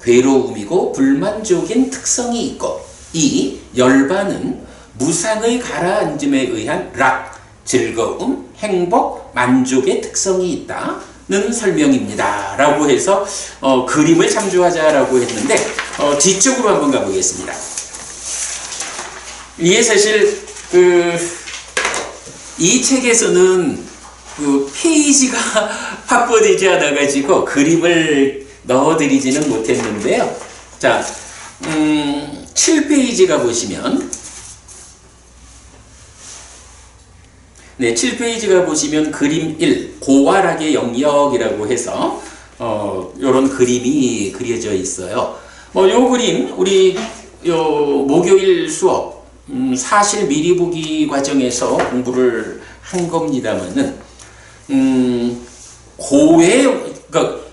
괴로움이고 불만족인 특성이 있고 2. 열반은 무상의 가라앉음에 의한 즐거움, 행복, 만족의 특성이 있다는 설명입니다. 라고 해서 그림을 참조하자라고 했는데 뒤쪽으로 한번 가보겠습니다. 이게 사실 이 책에서는 페이지가 확보되지 않아가지고 그림을 넣어드리지는 못했는데요. 자, 7페이지 가보시면, 네, 7페이지 가보시면 그림 1, 고활악의 영역이라고 해서 요런 그림이 그려져 있어요. 요 그림, 우리 목요일 수업, 사실 미리 보기 과정에서 공부를 한 겁니다만은, 그러니까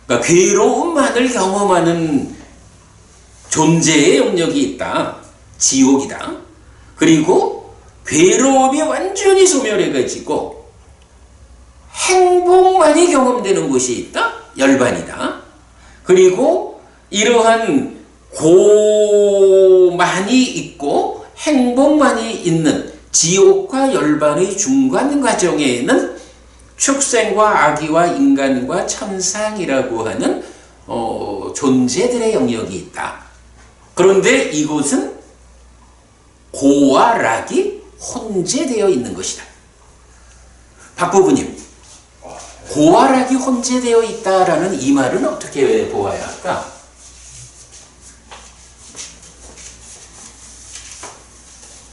그러니까 괴로움만을 경험하는 존재의 영역이 있다. 지옥이다. 그리고 괴로움이 완전히 소멸해가지고 행복만이 경험되는 곳이 있다. 열반이다. 그리고 이러한 고만이 있고 행복만이 있는 지옥과 열반의 중간 과정에는 축생과 아기와 인간과 천상이라고 하는 존재들의 영역이 있다. 그런데 이곳은 고와 락이 혼재되어 있는 것이다. 박부부님, 고와 락이 혼재되어 있다라는 이 말은 어떻게 보아야 할까?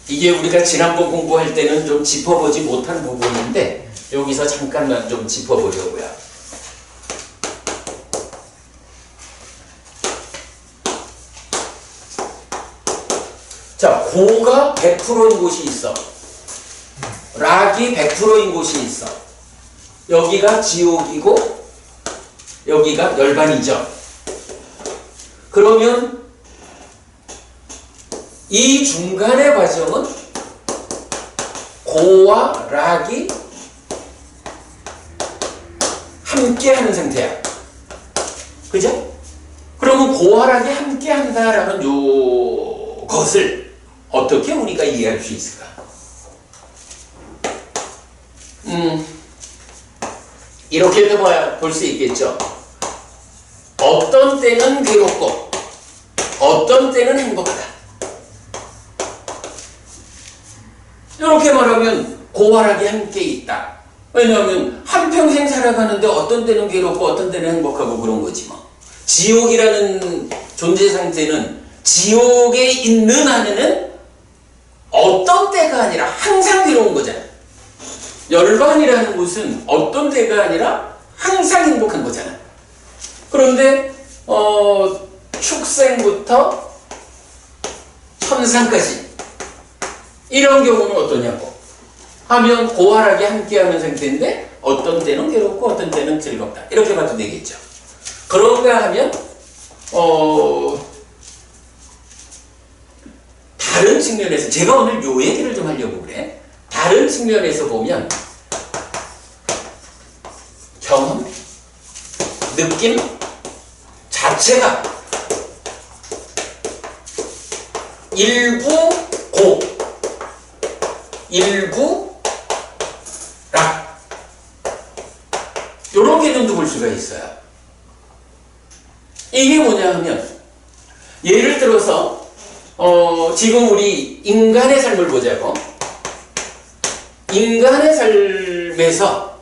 이게 우리가 지난번 공부할 때는 좀 짚어보지 못한 부분인데 여기서 잠깐만 좀 짚어보려고요. 자, 고가 100%인 곳이 있어. 락이 100%인 곳이 있어. 여기가 지옥이고 여기가 열반이죠. 그러면 이 중간의 과정은 고와 락이 함께 하는 상태야. 그죠? 그러면 고활하게 함께 한다라는 요 것을 어떻게 우리가 이해할 수 있을까? 이렇게도 볼 수 있겠죠. 어떤 때는 괴롭고 어떤 때는 행복하다. 이렇게 말하면 고활하게 함께 있다. 왜냐하면 한평생 살아가는데 어떤 때는 괴롭고 어떤 때는 행복하고 그런 거지 뭐. 지옥이라는 존재 상태는 지옥에 있는 한에는 어떤 때가 아니라 항상 괴로운 거잖아. 열반이라는 것은 어떤 때가 아니라 항상 행복한 거잖아. 그런데 축생부터 천상까지 이런 경우는 어떠냐고 하면 고활하게 함께하는 상태인데 어떤 때는 괴롭고 어떤 때는 즐겁다. 이렇게 봐도 되겠죠. 그런가 하면 다른 측면에서 제가 오늘 요 얘기를 좀 하려고 그래. 다른 측면에서 보면 경험, 느낌 자체가 일부 고, 일부 락 이런 개념도 볼 수가 있어요. 이게 뭐냐 하면 예를 들어서 지금 우리 인간의 삶을 보자고. 인간의 삶에서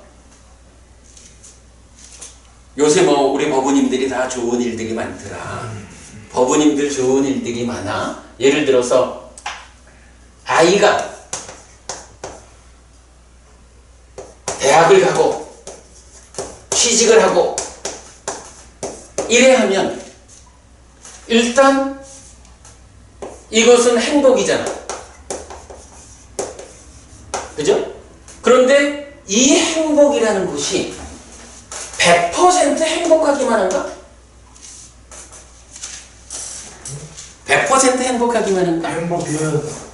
요새 뭐 우리 법부님들이 다 좋은 일들이 많더라. 법부님들 좋은 일들이 많아. 예를 들어서 아이가 대학을 가고 취직을 하고 이래 하면 일단 이것은 행복이잖아. 그죠? 그런데 이 행복이라는 것이 100% 행복하기만 한가? 100% 행복하기만 한가? 행복이면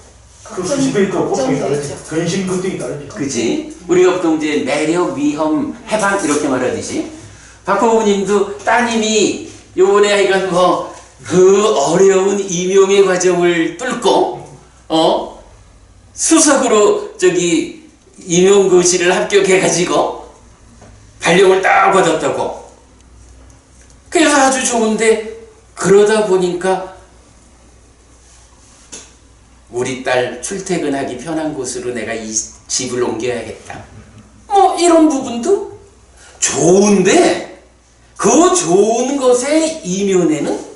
그 수십에 있고 곱하기 다르지. 근심 급등이 다르지. 그지? 우리가 보통 이제 매력, 위험, 해방 이렇게 말하듯이 박호부님도 따님이 요번에 하여간 뭐 그 어려운 임용의 과정을 뚫고 수석으로 저기 임용고시를 합격해가지고 발령을 딱 받았다고. 그래서 아주 좋은데 그러다 보니까 우리 딸 출퇴근하기 편한 곳으로 내가 이 집을 옮겨야겠다. 뭐 이런 부분도 좋은데 그 좋은 것의 이면에는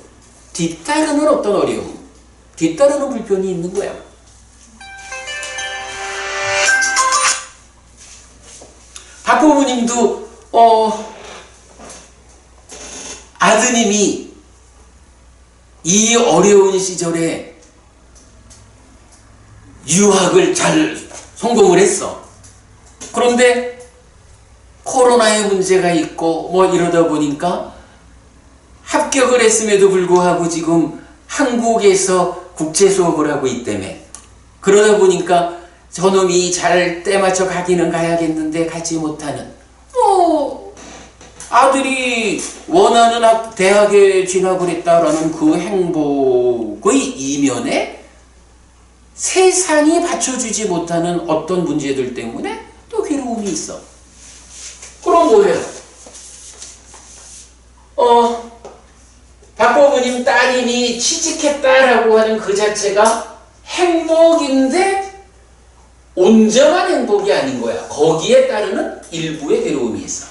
뒤따르는 어떤 어려움, 뒤따르는 불편이 있는 거야. 박부모님도 아드님이 이 어려운 시절에 유학을 잘 성공을 했어. 그런데 코로나의 문제가 있고 뭐 이러다 보니까 합격을 했음에도 불구하고 지금 한국에서 국제 수업을 하고 있다며. 그러다 보니까 저놈이 잘 때맞춰 가기는 가야겠는데 가지 못하는 아들이 원하는 대학에 진학을 했다라는 그 행복의 이면에 세상이 받쳐주지 못하는 어떤 문제들 때문에 또 괴로움이 있어. 그럼 뭐예요? 박보부님 따님이 취직했다라고 하는 그 자체가 행복인데 온전한 행복이 아닌 거야. 거기에 따르는 일부의 괴로움이 있어.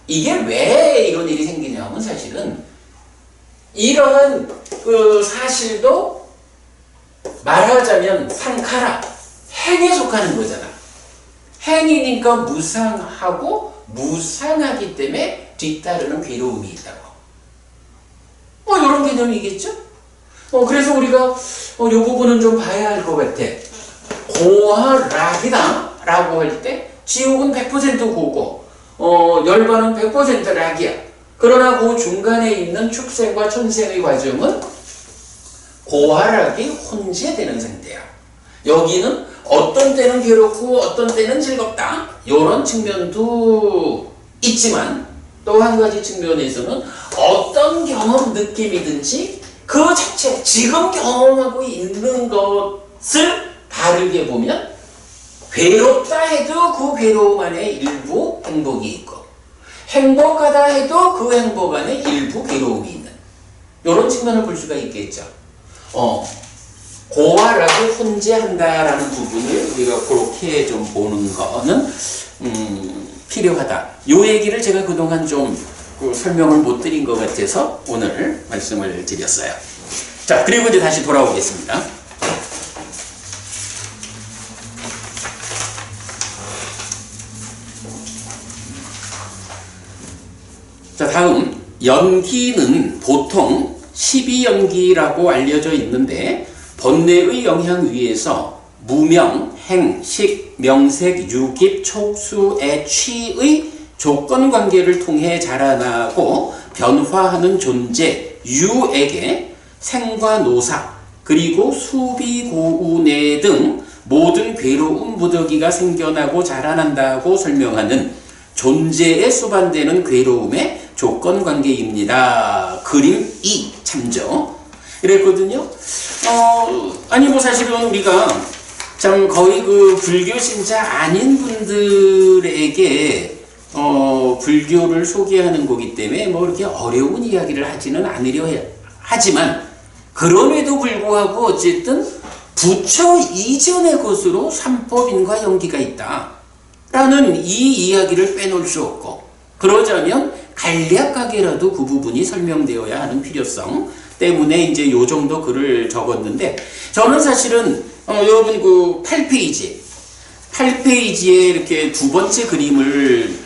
이게 왜 이런 일이 생기냐면 사실은 이러한 그 사실도 말하자면 상카라, 행에 속하는 거잖아. 행이니까 무상하고 무상하기 때문에 뒤따르는 괴로움이 있다고. 뭐 이런 개념이겠죠? 그래서 우리가 요 부분은 좀 봐야 할 것 같아. 고하락이다 라고 할 때 지옥은 100% 고고 열반은 100% 락이야. 그러나 그 중간에 있는 축생과 천생의 과정은 고하락이 혼재되는 상태야. 여기는 어떤 때는 괴롭고 어떤 때는 즐겁다 이런 측면도 있지만 또 한 가지 측면에서는 어떤 경험 느낌이든지 그 자체 지금 경험하고 있는 것을 다르게 보면 괴롭다 해도 그 괴로움 안에 일부 행복이 있고 행복하다 해도 그 행복 안에 일부 괴로움이 있는 이런 측면을 볼 수가 있겠죠. 고아라고 혼재한다라는 부분을 우리가 그렇게 좀 보는 거는 필요하다. 요 얘기를 제가 그동안 좀 설명을 못 드린 것 같아서 오늘 말씀을 드렸어요. 자, 그리고 이제 다시 돌아오겠습니다. 자, 다음 연기는 보통 12연기라고 알려져 있는데 번뇌의 영향 위에서 무명, 행, 식, 명색, 유깁, 촉수, 취의 조건관계를 통해 자라나고 변화하는 존재 유에게 생과 노사 그리고 수비, 고운해 등 모든 괴로움 무더기가 생겨나고 자라난다고 설명하는 존재에 수반되는 괴로움의 조건관계입니다. 그림 2 참조. 이랬거든요. 아니 뭐 사실은 우리가 참 거의 그 불교 신자 아닌 분들에게 불교를 소개하는 거기 때문에 뭐 이렇게 어려운 이야기를 하지는 않으려 해요. 하지만 그럼에도 불구하고 어쨌든 부처 이전의 것으로 삼법인과 연기가 있다 라는 이 이야기를 빼놓을 수 없고, 그러자면 간략하게라도 그 부분이 설명되어야 하는 필요성 때문에 이제 요 정도 글을 적었는데, 저는 사실은 여러분 그 8페이지에 이렇게 두 번째 그림을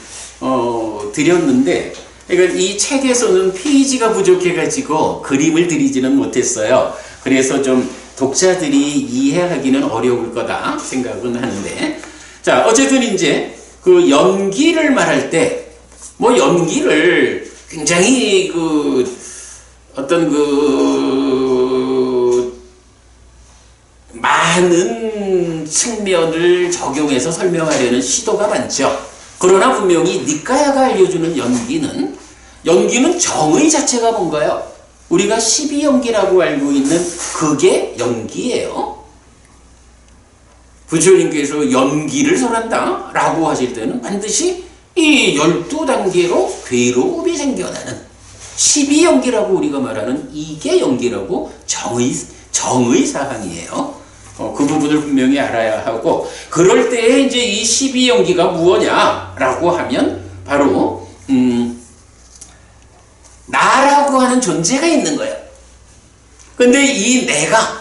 드렸는데, 그러니까 이 책에서는 페이지가 부족해가지고 그림을 드리지는 못했어요. 그래서 좀 독자들이 이해하기는 어려울 거다 생각은 하는데, 자, 어쨌든 이제 그 연기를 말할 때, 뭐 연기를 굉장히 그 어떤 그 많은 측면을 적용해서 설명하려는 시도가 많죠. 그러나 분명히 니까야가 알려주는 연기는 정의 자체가 뭔가요? 우리가 12연기라고 알고 있는 그게 연기예요. 부처님께서 연기를 설한다 라고 하실 때는 반드시 이 12단계로 괴로움이 생겨나는 12연기라고 우리가 말하는 이게 연기라고 정의 사항이에요. 그 부분을 분명히 알아야 하고, 그럴 때에 이제 이 12연기가 무엇냐라고 하면 바로 나라고 하는 존재가 있는 거예요. 근데 이 내가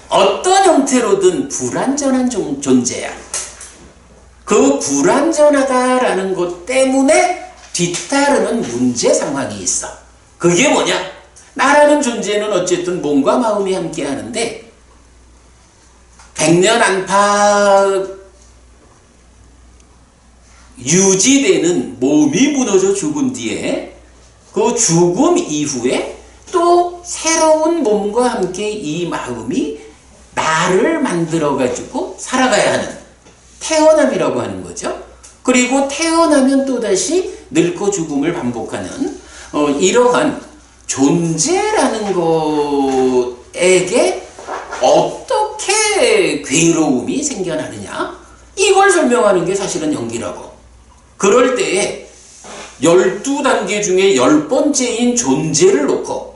어떤 형태로든 불완전한 존재야. 그 불완전하다라는 것 때문에 뒤따르는 문제 상황이 있어. 그게 뭐냐? 나라는 존재는 어쨌든 몸과 마음이 함께 하는데 100년 안팎 유지되는 몸이 무너져 죽은 뒤에 그 죽음 이후에 또 새로운 몸과 함께 이 마음이 나를 만들어가지고 살아가야 하는 태어남이라고 하는 거죠. 그리고 태어나면 또다시 늙고 죽음을 반복하는 이러한 존재라는 것에게 어떻게 괴로움이 생겨나느냐, 이걸 설명하는 게 사실은 연기라고. 그럴 때에 12단계 중에 10번째인 존재를 놓고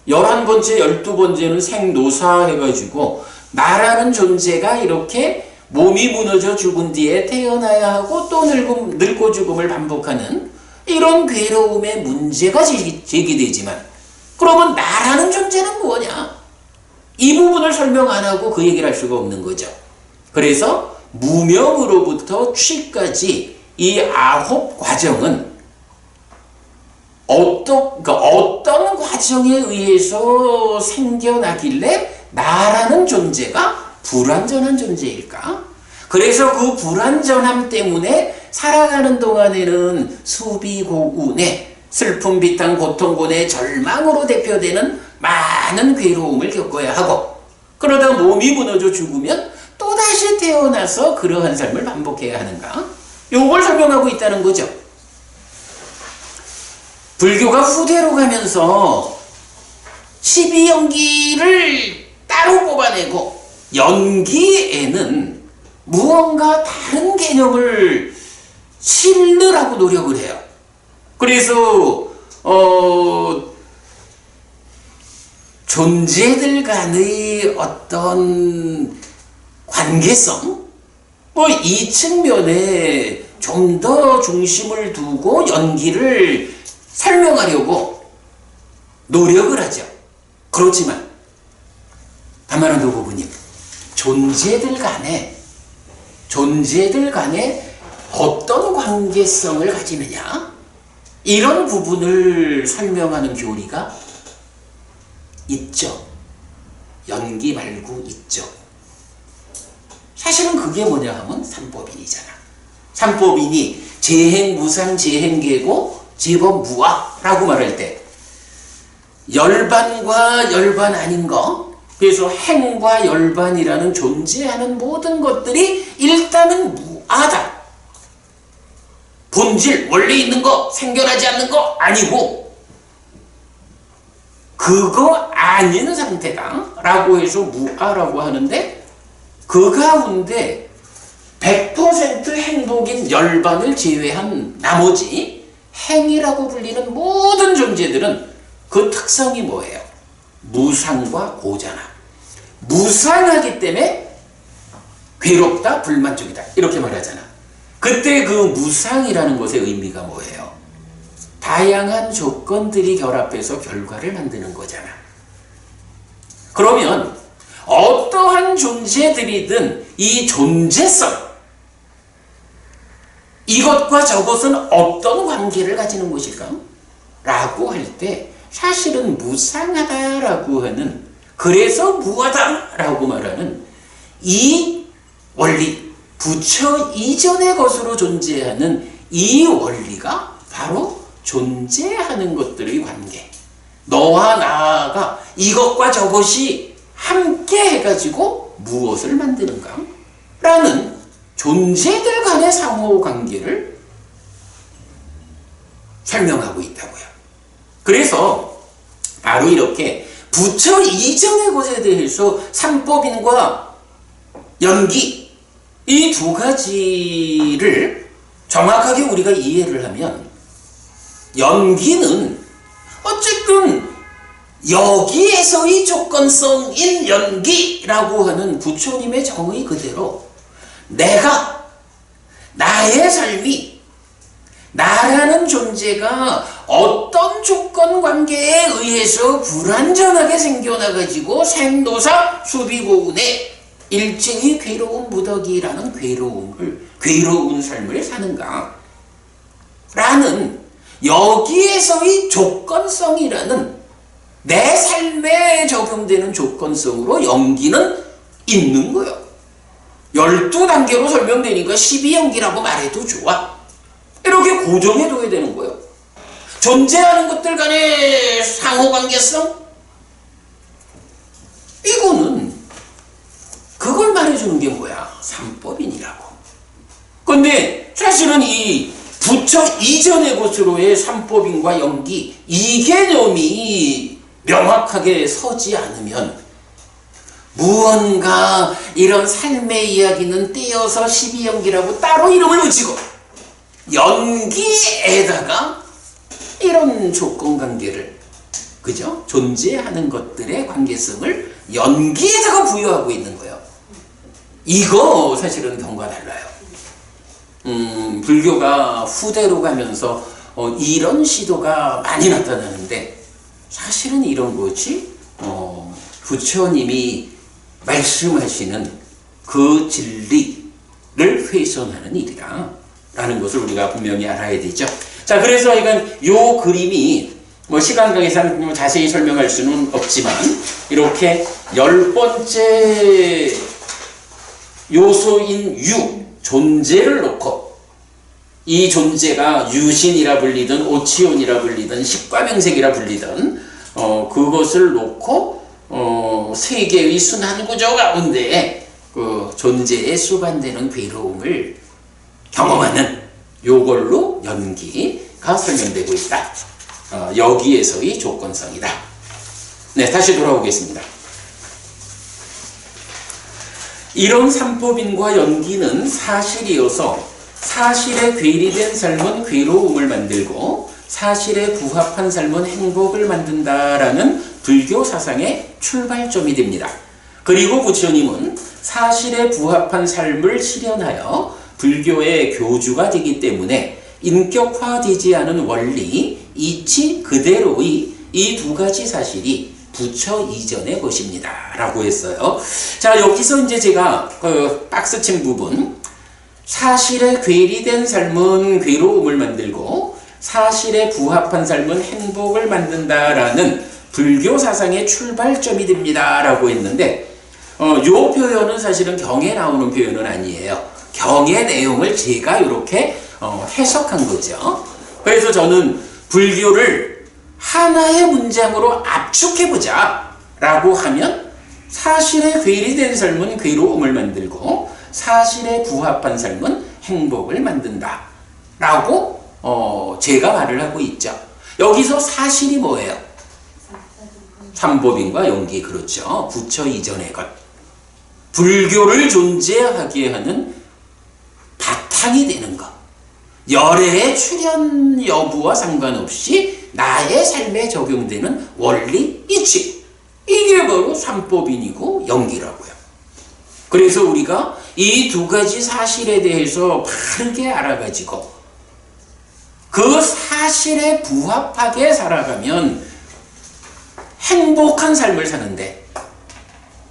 11번째, 12번째는 생노사 해가지고 나라는 존재가 이렇게 몸이 무너져 죽은 뒤에 태어나야 하고 또 늙고 죽음을 반복하는 이런 괴로움의 문제가 제기되지만, 그러면 나라는 존재는 뭐냐? 이 부분을 설명 안 하고 그 얘기를 할 수가 없는 거죠. 그래서 무명으로부터 취까지 이 9 과정은 어떤 과정에 의해서 생겨나길래 나라는 존재가 불완전한 존재일까? 그래서 그 불완전함 때문에 살아가는 동안에는 수비, 고운해, 슬픔, 비탄, 고통, 고뇌, 절망으로 대표되는 많은 괴로움을 겪어야 하고, 그러다 몸이 무너져 죽으면 또다시 태어나서 그러한 삶을 반복해야 하는가? 요걸 설명하고 있다는 거죠. 불교가 후대로 가면서 12연기를 따로 뽑아내고 연기에는 무언가 다른 개념을 실으라고 노력을 해요. 그래서 존재들 간의 어떤 관계성, 이 측면에 좀 더 중심을 두고 연기를 설명하려고 노력을 하죠. 그렇지만 다마란도 부부님, 존재들 간에 어떤 관계성을 가지느냐, 이런 부분을 설명하는 교리가 있죠. 연기 말고 있죠. 사실은 그게 뭐냐 하면 삼법인이잖아. 삼법인이 재행무상, 재행계고, 제법무아라고 말할 때 열반과 열반 아닌 거, 그래서 행과 열반이라는 존재하는 모든 것들이 일단은 무아다. 본질, 원래 있는 거, 생겨나지 않는 거 아니고 그거 아닌 상태다 라고 해서 무아라고 하는데, 그 가운데 100% 행복인 열반을 제외한 나머지 행이라고 불리는 모든 존재들은 그 특성이 뭐예요? 무상과 고잖아. 무상하기 때문에 괴롭다, 불만족이다, 이렇게 말하잖아. 그때 그 무상이라는 것의 의미가 뭐예요? 다양한 조건들이 결합해서 결과를 만드는 거잖아. 그러면 어떠한 존재들이든 이 존재성, 이것과 저것은 어떤 관계를 가지는 것일까? 라고 할 때 사실은 무상하다라고 하는, 그래서 무하다라고 말하는 이 원리, 부처 이전의 것으로 존재하는 이 원리가 바로 존재하는 것들의 관계, 너와 나가 이것과 저것이 함께 해가지고 무엇을 만드는가? 라는 존재들 간의 상호관계를 설명하고 있다고요. 그래서 바로 이렇게 부처 이전의 것에 대해서 삼법인과 연기, 이 두 가지를 정확하게 우리가 이해를 하면, 연기는 어쨌든 여기에서의 조건성인 연기라고 하는 부처님의 정의 그대로 내가, 나의 삶이, 나라는 존재가 어떤 조건 관계에 의해서 불완전하게 생겨나가지고 생도사 수비고운의 일체의 괴로운 무더기라는 괴로운 삶을 사는가 라는, 여기에서의 조건성이라는 내 삶에 적용되는 조건성으로 연기는 있는 거예요. 12단계로 설명되니까 12연기라고 말해도 좋아. 이렇게 고정해둬야 되는 거예요. 존재하는 것들 간의 상호관계성? 이거는 그걸 말해주는 게 뭐야? 삼법인이라고. 근데 사실은 이 부처 이전의 것으로의 삼법인과 연기, 이 개념이 명확하게 서지 않으면 무언가 이런 삶의 이야기는 떼어서 12연기라고 따로 이름을 붙이고 연기에다가 이런 조건관계를, 그죠? 존재하는 것들의 관계성을 연기에다가 부여하고 있는 거예요. 이거 사실은 경과 달라요. 불교가 후대로 가면서 이런 시도가 많이 나타나는데, 사실은 이런 것이 부처님이 말씀하시는 그 진리를 훼손하는 일이다 라는 것을 우리가 분명히 알아야 되죠. 자, 그래서 이건 요 그림이 시간 관계상 자세히 설명할 수는 없지만, 이렇게 10번째 요소인 유, 존재를 놓고, 이 존재가 유신이라 불리든 오치온이라 불리든 식과명색이라 불리든 그것을 놓고 세계의 순환 구조 가운데 그 존재에 수반되는 괴로움을 경험하는 요걸로 연기가 설명되고 있다 여기에서의 조건성이다. 네, 다시 돌아오겠습니다. 이런 삼법인과 연기는 사실이어서 사실에 괴리된 삶은 괴로움을 만들고 사실에 부합한 삶은 행복을 만든다라는 불교 사상의 출발점이 됩니다. 그리고 부처님은 사실에 부합한 삶을 실현하여 불교의 교주가 되기 때문에 인격화되지 않은 원리, 이치 그대로의 이 두 가지 사실이 부처 이전의 것입니다. 라고 했어요. 자, 여기서 이제 제가 박스 친 부분, 사실에 괴리된 삶은 괴로움을 만들고 사실에 부합한 삶은 행복을 만든다라는 불교 사상의 출발점이 됩니다. 라고 했는데, 요 표현은 사실은 경에 나오는 표현은 아니에요. 경의 내용을 제가 이렇게 해석한 거죠. 그래서 저는 불교를 하나의 문장으로 압축해보자 라고 하면 사실에 괴리된 삶은 괴로움을 만들고 사실에 부합한 삶은 행복을 만든다 라고 제가 말을 하고 있죠. 여기서 사실이 뭐예요? 삼법인과 연기, 그렇죠. 부처 이전의 것. 불교를 존재하게 하는 바탕이 되는 것. 열애의 출현 여부와 상관없이 나의 삶에 적용되는 원리, 이치. 이게 바로 삼법인이고 연기라고요. 그래서 우리가 이 두 가지 사실에 대해서 바르게 알아가지고 그 사실에 부합하게 살아가면 행복한 삶을 사는데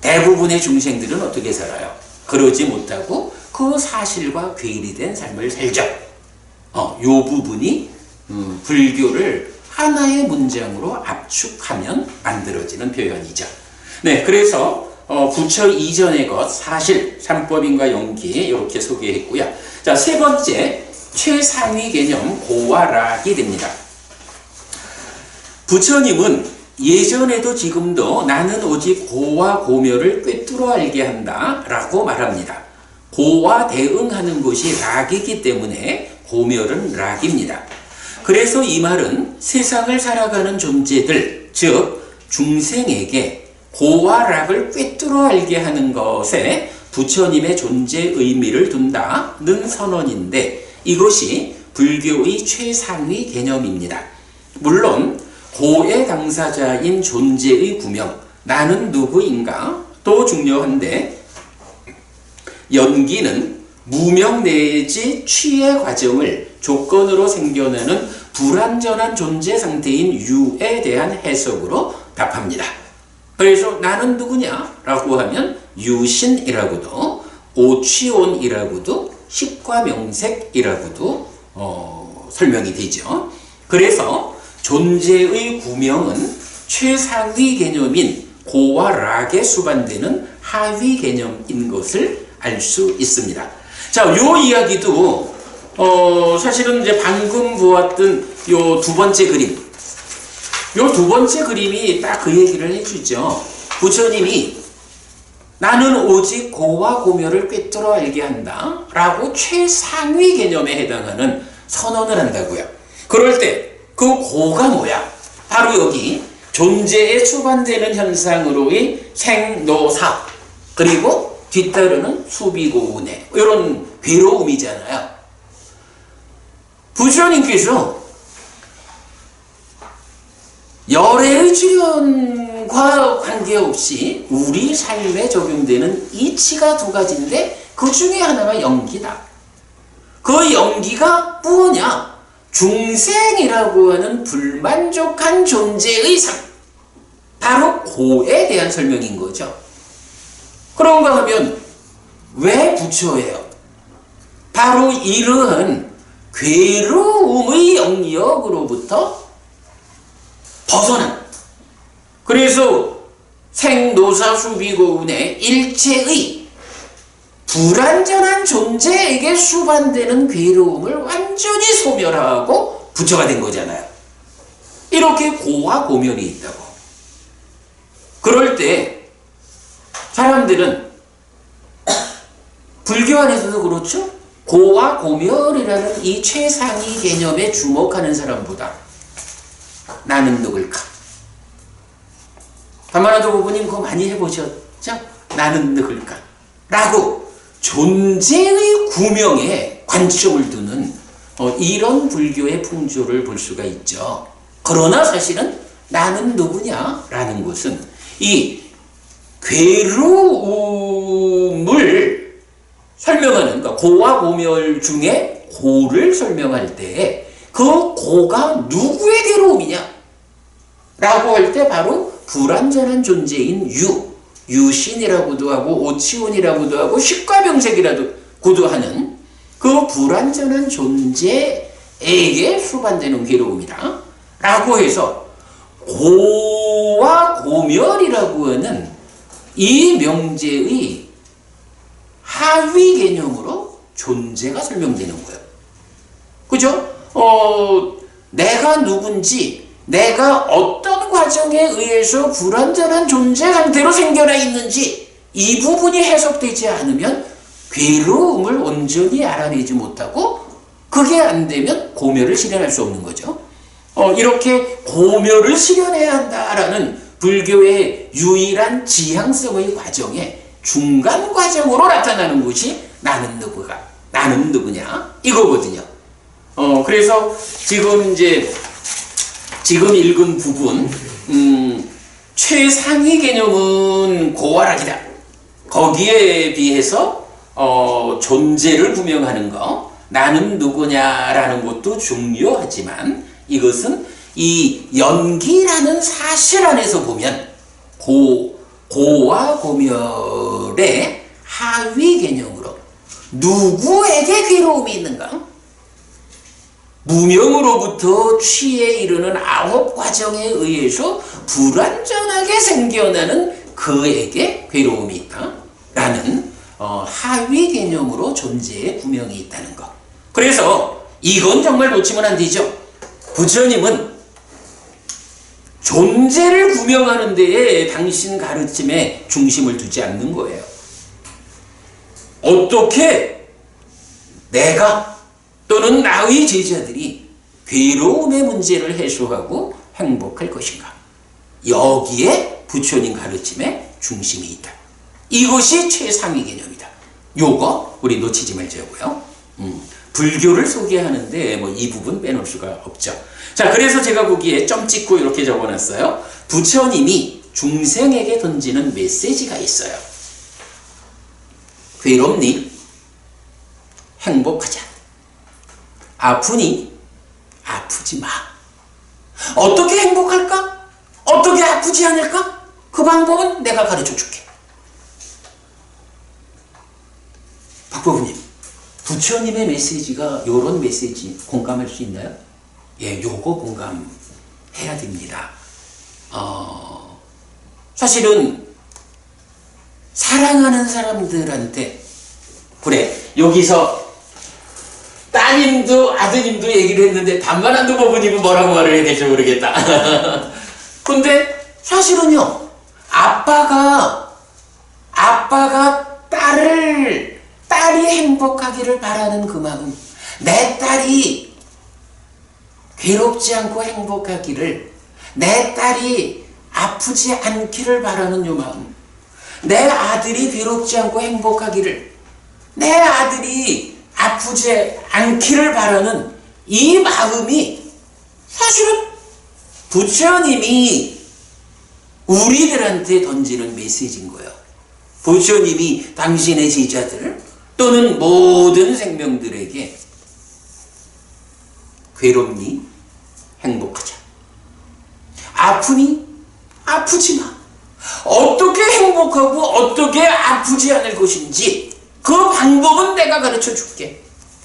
대부분의 중생들은 어떻게 살아요? 그러지 못하고 그 사실과 괴리된 삶을 살죠. 요 부분이 불교를 하나의 문장으로 압축하면 만들어지는 표현이죠. 네, 그래서 부처 이전의 것, 사실, 삼법인과 연기 이렇게 소개했고요. 자, 세 번째, 최상위 개념 고와락이 됩니다. 부처님은 예전에도 지금도 나는 오직 고와 고멸을 꿰뚫어 알게 한다 라고 말합니다. 고와 대응하는 것이 락이기 때문에 고멸은 락입니다. 그래서 이 말은 세상을 살아가는 존재들, 즉 중생에게 고와 락을 꿰뚫어 알게 하는 것에 부처님의 존재 의미를 둔다는 선언인데 이것이 불교의 최상위 개념입니다. 물론 고의 당사자인 존재의 구명, 나는 누구인가 도 중요한데 연기는 무명 내지 취의 과정을 조건으로 생겨나는 불완전한 존재 상태인 유에 대한 해석으로 답합니다. 그래서 나는 누구냐? 라고 하면 유신이라고도 오취온이라고도 식과명색이라고도 설명이 되죠. 그래서 존재의 구명은 최상위 개념인 고와 락에 수반되는 하위 개념인 것을 알 수 있습니다. 자, 요 이야기도 사실은 이제 방금 보았던 요 두 번째 그림, 요 두 번째 그림이 딱 그 얘기를 해주죠. 부처님이 나는 오직 고와 고멸을 꿰뚫어 알게 한다 라고 최상위 개념에 해당하는 선언을 한다고요. 그럴 때 그 고가 뭐야? 바로 여기 존재에 수반되는 현상으로의 생노사, 그리고 뒤따르는 수비고운해, 이런 괴로움이잖아요. 부처님께서 열애의 출현과 관계없이 우리 삶에 적용되는 이치가 두 가지인데 그 중에 하나가 연기다. 그 연기가 뭐냐? 중생이라고 하는 불만족한 존재의 삶, 바로 고에 대한 설명인 거죠. 그런가 하면 왜 부처예요? 바로 이러한 괴로움의 영역으로부터 벗어난, 그래서 생노사수비고운의 일체의 불완전한 존재에게 수반되는 괴로움을 완전히 소멸하고 부처가 된 거잖아요. 이렇게 고와 고멸이 있다고. 그럴 때 사람들은 불교 안에서도 그렇죠. 고와 고멸이라는 이 최상위 개념에 주목하는 사람보다 나는 누굴까? 가마라도 부부님 그거 많이 해보셨죠? 나는 누굴까? 라고 존재의 구명에 관점을 두는 이런 불교의 풍조를 볼 수가 있죠. 그러나 사실은 나는 누구냐라는 것은 이 괴로움을 설명하는, 그러니까 고와 고멸 중에 고를 설명할 때 그 고가 누구의 괴로움이냐? 라고 할 때 바로 불완전한 존재인 유신이라고도 하고 오치온이라고도 하고 식과병색이라고도 하는 그 불완전한 존재에게 수반되는 괴로움이다 라고 해서 고와 고멸이라고 하는 이 명제의 하위 개념으로 존재가 설명되는 거예요. 그죠? 내가 누군지, 내가 어떤 과정에 의해서 불완전한 존재 상태로 생겨나 있는지 이 부분이 해석되지 않으면 괴로움을 온전히 알아내지 못하고, 그게 안 되면 고멸을 실현할 수 없는 거죠. 이렇게 고멸을 실현해야 한다라는 불교의 유일한 지향성의 과정에 중간 과정으로 나타나는 것이 나는 누구냐 이거거든요. 그래서 지금 읽은 부분, 최상위 개념은 고와락이다. 거기에 비해서 존재를 구명하는 거, 나는 누구냐라는 것도 중요하지만 이것은 이 연기라는 사실 안에서 보면 고와 고멸의 하위 개념으로 누구에게 괴로움이 있는가? 무명으로부터 취에 이르는 9 과정에 의해서 불완전하게 생겨나는 그에게 괴로움이 있다 라는 하위 개념으로 존재의 구명이 있다는 것. 그래서 이건 정말 놓치면 안 되죠. 부처님은 존재를 구명하는 데에 당신 가르침에 중심을 두지 않는 거예요. 어떻게 내가 또는 나의 제자들이 괴로움의 문제를 해소하고 행복할 것인가? 여기에 부처님 가르침에 중심이 있다. 이것이 최상위 개념이다. 요거 우리 놓치지 말자고요. 불교를 소개하는데 뭐 이 부분 빼놓을 수가 없죠. 자, 그래서 제가 거기에 점 찍고 이렇게 적어놨어요. 부처님이 중생에게 던지는 메시지가 있어요. 괴롭니? 행복하자. 아프니? 아프지 마. 어떻게 행복할까? 어떻게 아프지 않을까? 그 방법은 내가 가르쳐 줄게. 박보부님, 부처님의 메시지가 이런 메시지 공감할 수 있나요? 예, 요거 공감해야 됩니다. 사실은 사랑하는 사람들한테, 그래, 여기서 따님도 아드님도 얘기를 했는데 단만한도 부모님은 뭐라고 말을 해야 될지 모르겠다. 근데 사실은요, 아빠가 딸이 행복하기를 바라는 그 마음, 내 딸이 괴롭지 않고 행복하기를, 내 딸이 아프지 않기를 바라는 요 마음, 내 아들이 괴롭지 않고 행복하기를, 내 아들이 아프지 않기를 바라는 이 마음이 사실은 부처님이 우리들한테 던지는 메시지인 거예요. 부처님이 당신의 제자들 또는 모든 생명들에게 괴롭니? 행복하자. 아프니? 아프지 마. 어떻게 행복하고 어떻게 아프지 않을 것인지 그 방법은 내가 가르쳐 줄게.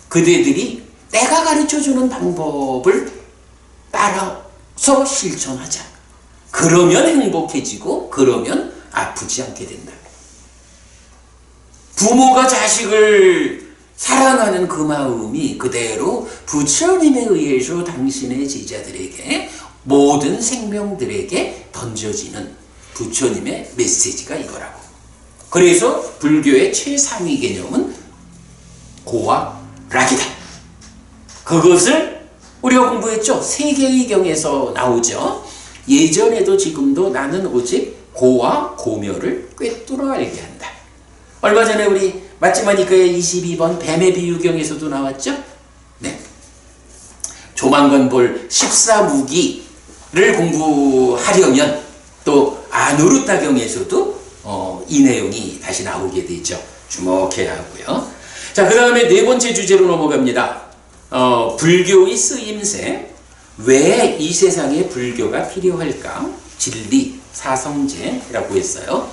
그대들이 내가 가르쳐 주는 방법을 따라서 실천하자. 그러면 행복해지고 그러면 아프지 않게 된다. 부모가 자식을 사랑하는 그 마음이 그대로 부처님에 의해서 당신의 제자들에게, 모든 생명들에게 던져지는 부처님의 메시지가 이거라고. 그래서 불교의 최상위 개념은 고와 락이다. 그것을 우리가 공부했죠? 세계의경에서 나오죠. 예전에도 지금도 나는 오직 고와 고멸을 꿰뚫어 알게 한다. 얼마 전에 우리 마지막이니까의 22번 뱀의 비유경에서도 나왔죠? 네. 조만간 볼 14무기를 공부하려면 또 아누르타경에서도 이 내용이 다시 나오게 되죠. 주목해야 하고요. 자, 그 다음에 네 번째 주제로 넘어갑니다. 불교의 쓰임새. 왜 이 세상에 불교가 필요할까? 진리, 사성제라고 했어요.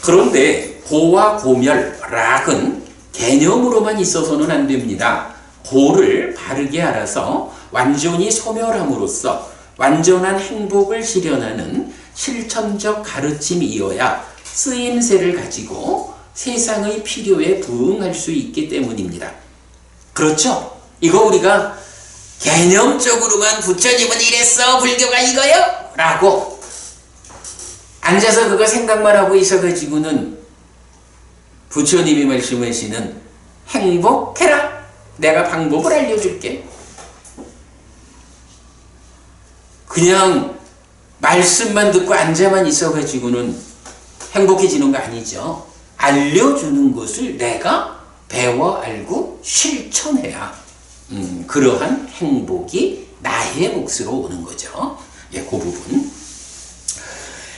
그런데 고와 고멸, 락은 개념으로만 있어서는 안 됩니다. 고를 바르게 알아서 완전히 소멸함으로써 완전한 행복을 실현하는 실천적 가르침이어야 쓰임새를 가지고 세상의 필요에 부응할 수 있기 때문입니다. 그렇죠? 이거 우리가 개념적으로만 부처님은 이랬어, 불교가 이거요? 라고 앉아서 그거 생각만 하고 있어가지고는 부처님이 말씀하시는 행복해라, 내가 방법을 알려줄게, 그냥 말씀만 듣고 앉아만 있어가지고는 행복해지는 거 아니죠. 알려주는 것을 내가 배워 알고 실천해야 그러한 행복이 나의 몫으로 오는 거죠. 예, 그 부분.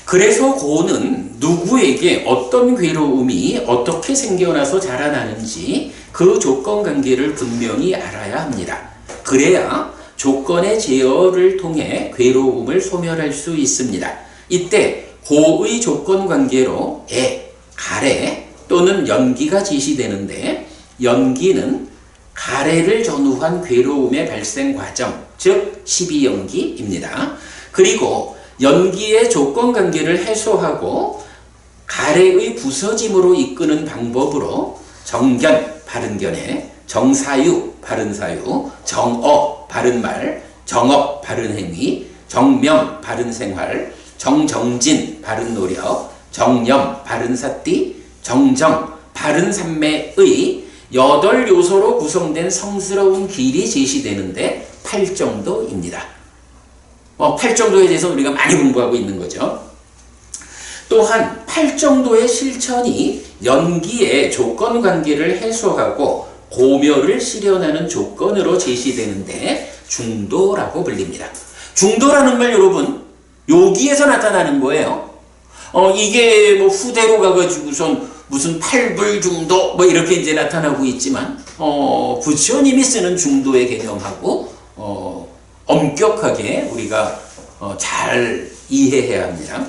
그래서 고는 누구에게 어떤 괴로움이 어떻게 생겨나서 자라나는지 그 조건 관계를 분명히 알아야 합니다. 그래야 조건의 제어를 통해 괴로움을 소멸할 수 있습니다. 이때 고의 조건 관계로 가래 또는 연기가 지시되는데, 연기는 가래를 전후한 괴로움의 발생 과정, 즉 12연기입니다. 그리고 연기의 조건 관계를 해소하고 가래의 부서짐으로 이끄는 방법으로 정견, 바른 견해, 정사유, 바른 사유, 정어, 바른 말, 정업, 바른 행위, 정명, 바른 생활, 정정진, 바른 노력, 정념, 바른 사띠, 정정, 바른 삼매의 8요소로 구성된 성스러운 길이 제시되는데 8정도입니다. 8정도에 대해서 우리가 많이 공부하고 있는 거죠. 또한 8정도의 실천이 연기의 조건 관계를 해소하고 고멸을 실현하는 조건으로 제시되는데 중도라고 불립니다. 중도라는 말 여러분, 여기에서 나타나는 거예요. 이게 뭐 후대로 가가지고선 무슨 팔불중도 뭐 이렇게 이제 나타나고 있지만, 부처님이 쓰는 중도의 개념하고 엄격하게 우리가 잘 이해해야 합니다.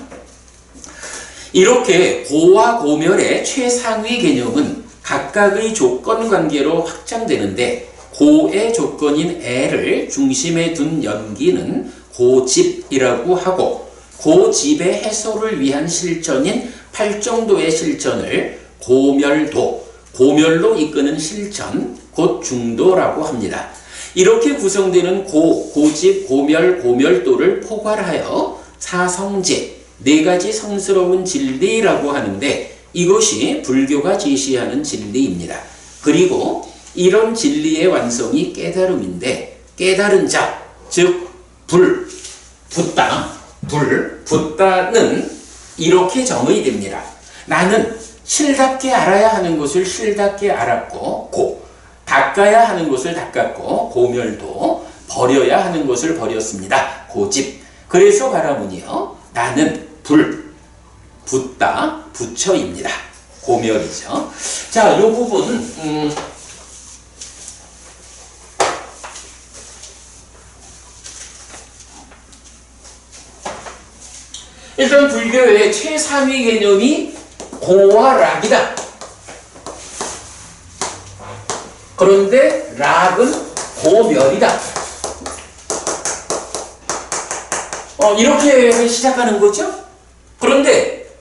이렇게 고와 고멸의 최상위 개념은 각각의 조건 관계로 확장되는데, 고의 조건인 애를 중심에 둔 연기는 고집이라고 하고, 고집의 해소를 위한 실천인 8정도의 실천을 고멸도, 고멸로 이끄는 실천, 곧 중도라고 합니다. 이렇게 구성되는 고집, 고멸, 고멸도를 포괄하여 사성제, 4가지 성스러운 진리라고 하는데, 이것이 불교가 제시하는 진리입니다. 그리고 이런 진리의 완성이 깨달음인데, 깨달은 자, 즉 붓다는 이렇게 정의됩니다. 나는 실답게 알아야 하는 것을 실답게 알았고, 닦아야 하는 것을 닦았고, 고멸도, 버려야 하는 것을 버렸습니다. 고집. 그래서 바라보니요, 나는 붓다, 부처입니다. 고멸이죠. 자, 이 부분 일단 불교의 최상위 개념이 고와 락이다. 그런데 락은 고멸이다. 이렇게 시작하는 거죠. 그런데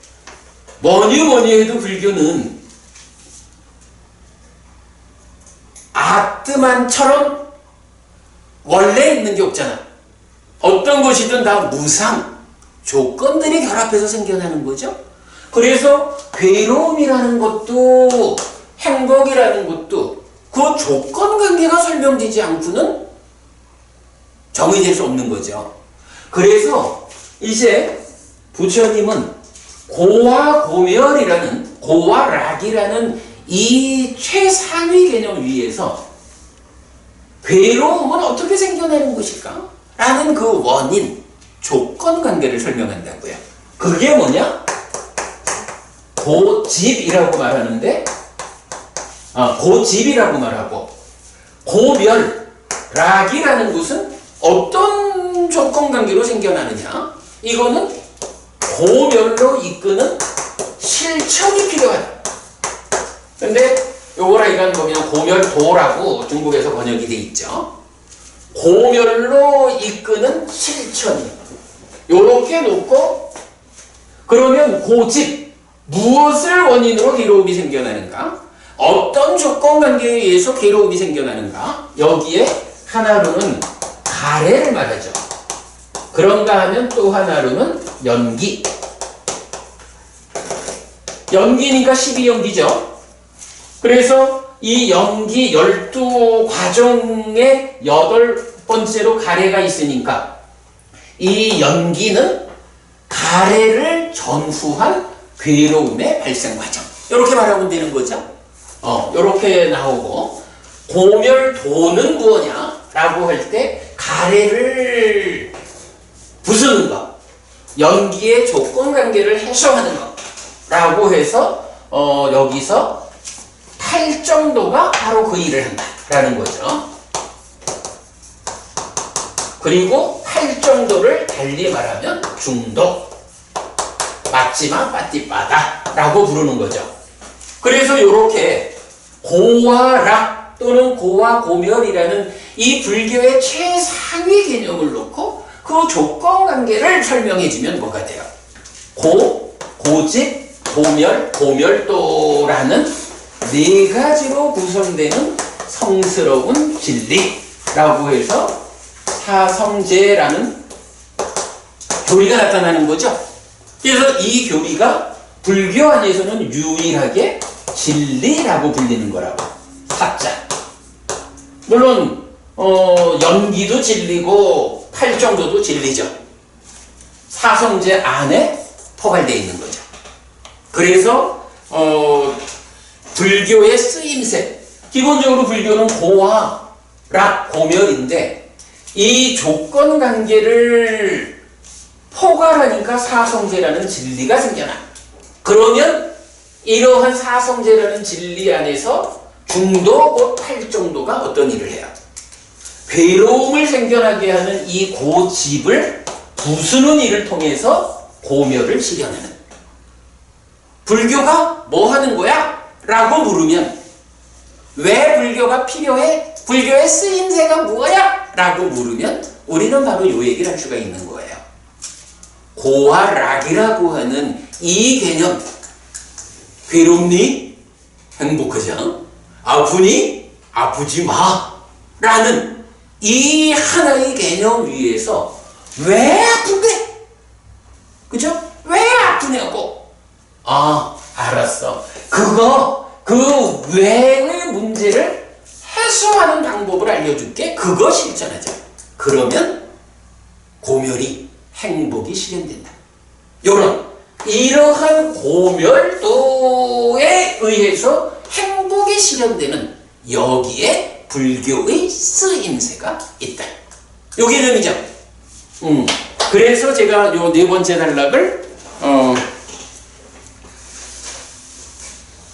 뭐니 해도 불교는 아트만처럼 원래 있는 게 없잖아. 어떤 것이든 다 무상, 조건들이 결합해서 생겨나는 거죠. 그래서 괴로움이라는 것도 행복이라는 것도 그 조건 관계가 설명되지 않고는 정의될 수 없는 거죠. 그래서 이제 부처님은 고와 고멸이라는, 고와 락이라는 이 최상위 개념 위에서 괴로움은 어떻게 생겨나는 것일까? 라는 그 원인, 조건 관계를 설명한다고요. 그게 뭐냐? 고집이라고 말하는데, 고집이라고 말하고, 고멸, 락이라는 것은 어떤 조건 관계로 생겨나느냐? 이거는 고멸로 이끄는 실천이 필요하다. 근데 요거라 이건 보면 고멸도라고 중국에서 번역이 돼 있죠. 고멸로 이끄는 실천이. 요렇게 놓고, 그러면 고집, 무엇을 원인으로 괴로움이 생겨나는가? 어떤 조건 관계에 의해서 괴로움이 생겨나는가? 여기에 하나로는 가래를 말하죠. 그런가 하면 또 하나로는 연기. 연기니까 12연기죠. 그래서 이 연기 12과정의 8번째로 가래가 있으니까 이 연기는 가래를 전후한 괴로움의 발생 과정. 이렇게 말하면 되는 거죠. 이렇게 나오고, 고멸도는 무엇냐? 라고 할 때 가래를 부수는 것, 연기의 조건 관계를 해소하는 것 라고 해서 여기서 탈정도가 바로 그 일을 한다라는 거죠. 그리고 탈정도를 달리 말하면 중독, 맞지마 빠띠빠다 라고 부르는 거죠. 그래서 이렇게 고와 락 또는 고와 고멸이라는 이 불교의 최상위 개념을 놓고 그 조건 관계를 설명해주면 뭐가 돼요? 고집, 고멸, 고멸도라는 네 가지로 구성되는 성스러운 진리라고 해서 사성제라는 교리가 나타나는 거죠. 그래서 이 교리가 불교 안에서는 유일하게 진리라고 불리는 거라고. 사자. 물론 연기도 진리고 팔정도도 진리죠. 사성제 안에 포괄되어 있는 거죠. 그래서 불교의 쓰임새, 기본적으로 불교는 고와 락, 고멸인데 이 조건 관계를 포괄하니까 사성제라는 진리가 생겨나. 그러면 이러한 사성제라는 진리 안에서 중도 곧 팔정도가 어떤 일을 해요? 괴로움을 생겨나게 하는 이 고집을 부수는 일을 통해서 고멸을 실현하는. 불교가 뭐 하는 거야? 라고 물으면 왜 불교가 필요해? 불교의 쓰임새가 뭐야? 라고 물으면 우리는 바로 이 얘기를 할 수가 있는 거예요. 고와 락이라고 하는 이 개념, 괴롭니? 행복하자. 아프니? 아프지 마. 라는 이 하나의 개념 위에서 왜 아픈데? 그죠? 왜 아프냐고? 알았어. 그 왜의 문제를 해소하는 방법을 알려줄게. 그거 실천하자. 그러면 고멸이, 행복이 실현된다. 이러한 고멸도에 의해서 행복이 실현되는 여기에 불교의 쓰임새가 있다. 요 개념이죠. 그래서 제가 요 네 번째 단락을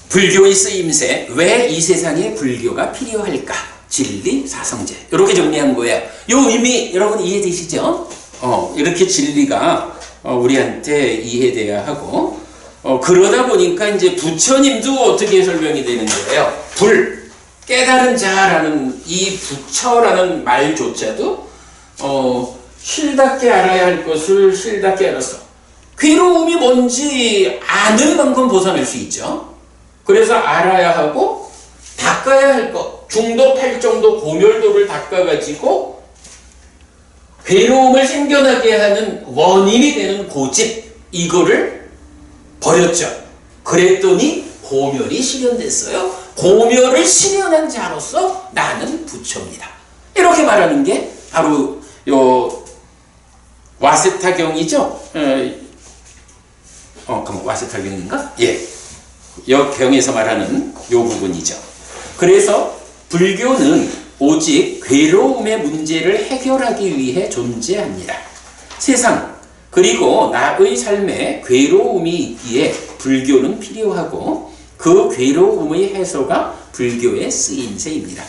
불교의 쓰임새, 왜 이 세상에 불교가 필요할까? 진리, 사성제. 이렇게 정리한 거예요. 요 의미 여러분 이해되시죠? 이렇게 진리가 우리한테 이해돼야 하고, 그러다 보니까 이제 부처님도 어떻게 설명이 되는 거예요? 깨달은 자라는 이 부처라는 말조차도 실답게 알아야 할 것을 실답게 알았어. 괴로움이 뭔지 아는 만큼 벗어날 수 있죠. 그래서 알아야 하고 닦아야 할 것, 중도, 팔정도, 고멸도를 닦아가지고 괴로움을 생겨나게 하는 원인이 되는 고집, 이거를 버렸죠. 그랬더니 고멸이 실현됐어요. 고멸을 실현한 자로서 나는 부처입니다. 이렇게 말하는 게 바로 요 와세타경이죠. 와세타경인가? 예, 여 경에서 말하는 요 부분이죠. 그래서 불교는 오직 괴로움의 문제를 해결하기 위해 존재합니다. 세상 그리고 나의 삶에 괴로움이 있기에 불교는 필요하고 그 괴로움의 해소가 불교의 쓰임새입니다.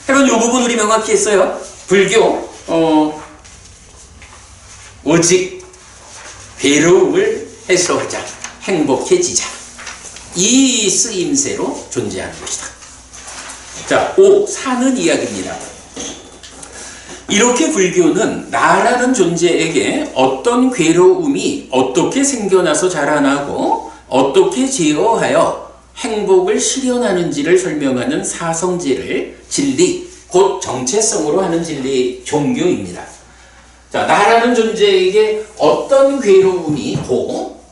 여러분 이 부분 우리 명확히 했어요. 불교 오직 괴로움을 해소하자, 행복해지자, 이 쓰임새로 존재하는 것이다. 자, 5. 사는 이야기입니다. 이렇게 불교는 나라는 존재에게 어떤 괴로움이 어떻게 생겨나서 자라나고 어떻게 제어하여 행복을 실현하는지를 설명하는 사성제를 진리, 곧 정체성으로 하는 진리 종교입니다. 자, 나라는 존재에게 어떤 괴로움이 고,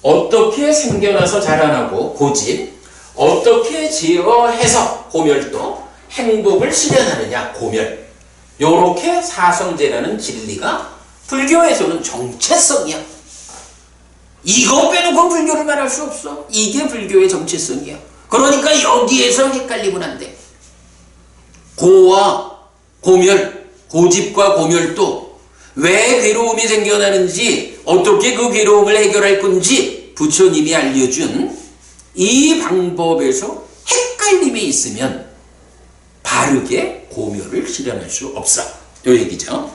어떻게 생겨나서 자라나고 고집, 어떻게 제어해서 고멸도, 행복을 실현하느냐 고멸, 요렇게 사성제라는 진리가 불교에서는 정체성이야. 이거 빼놓고 불교를 말할 수 없어. 이게 불교의 정체성이야. 그러니까 여기에서 헷갈리면 안 돼. 고와 고멸, 고집과 고멸도 왜 괴로움이 생겨나는지, 어떻게 그 괴로움을 해결할 건지 부처님이 알려준 이 방법에서 헷갈림이 있으면 바르게 고멸을 실현할 수 없어. 요 얘기죠.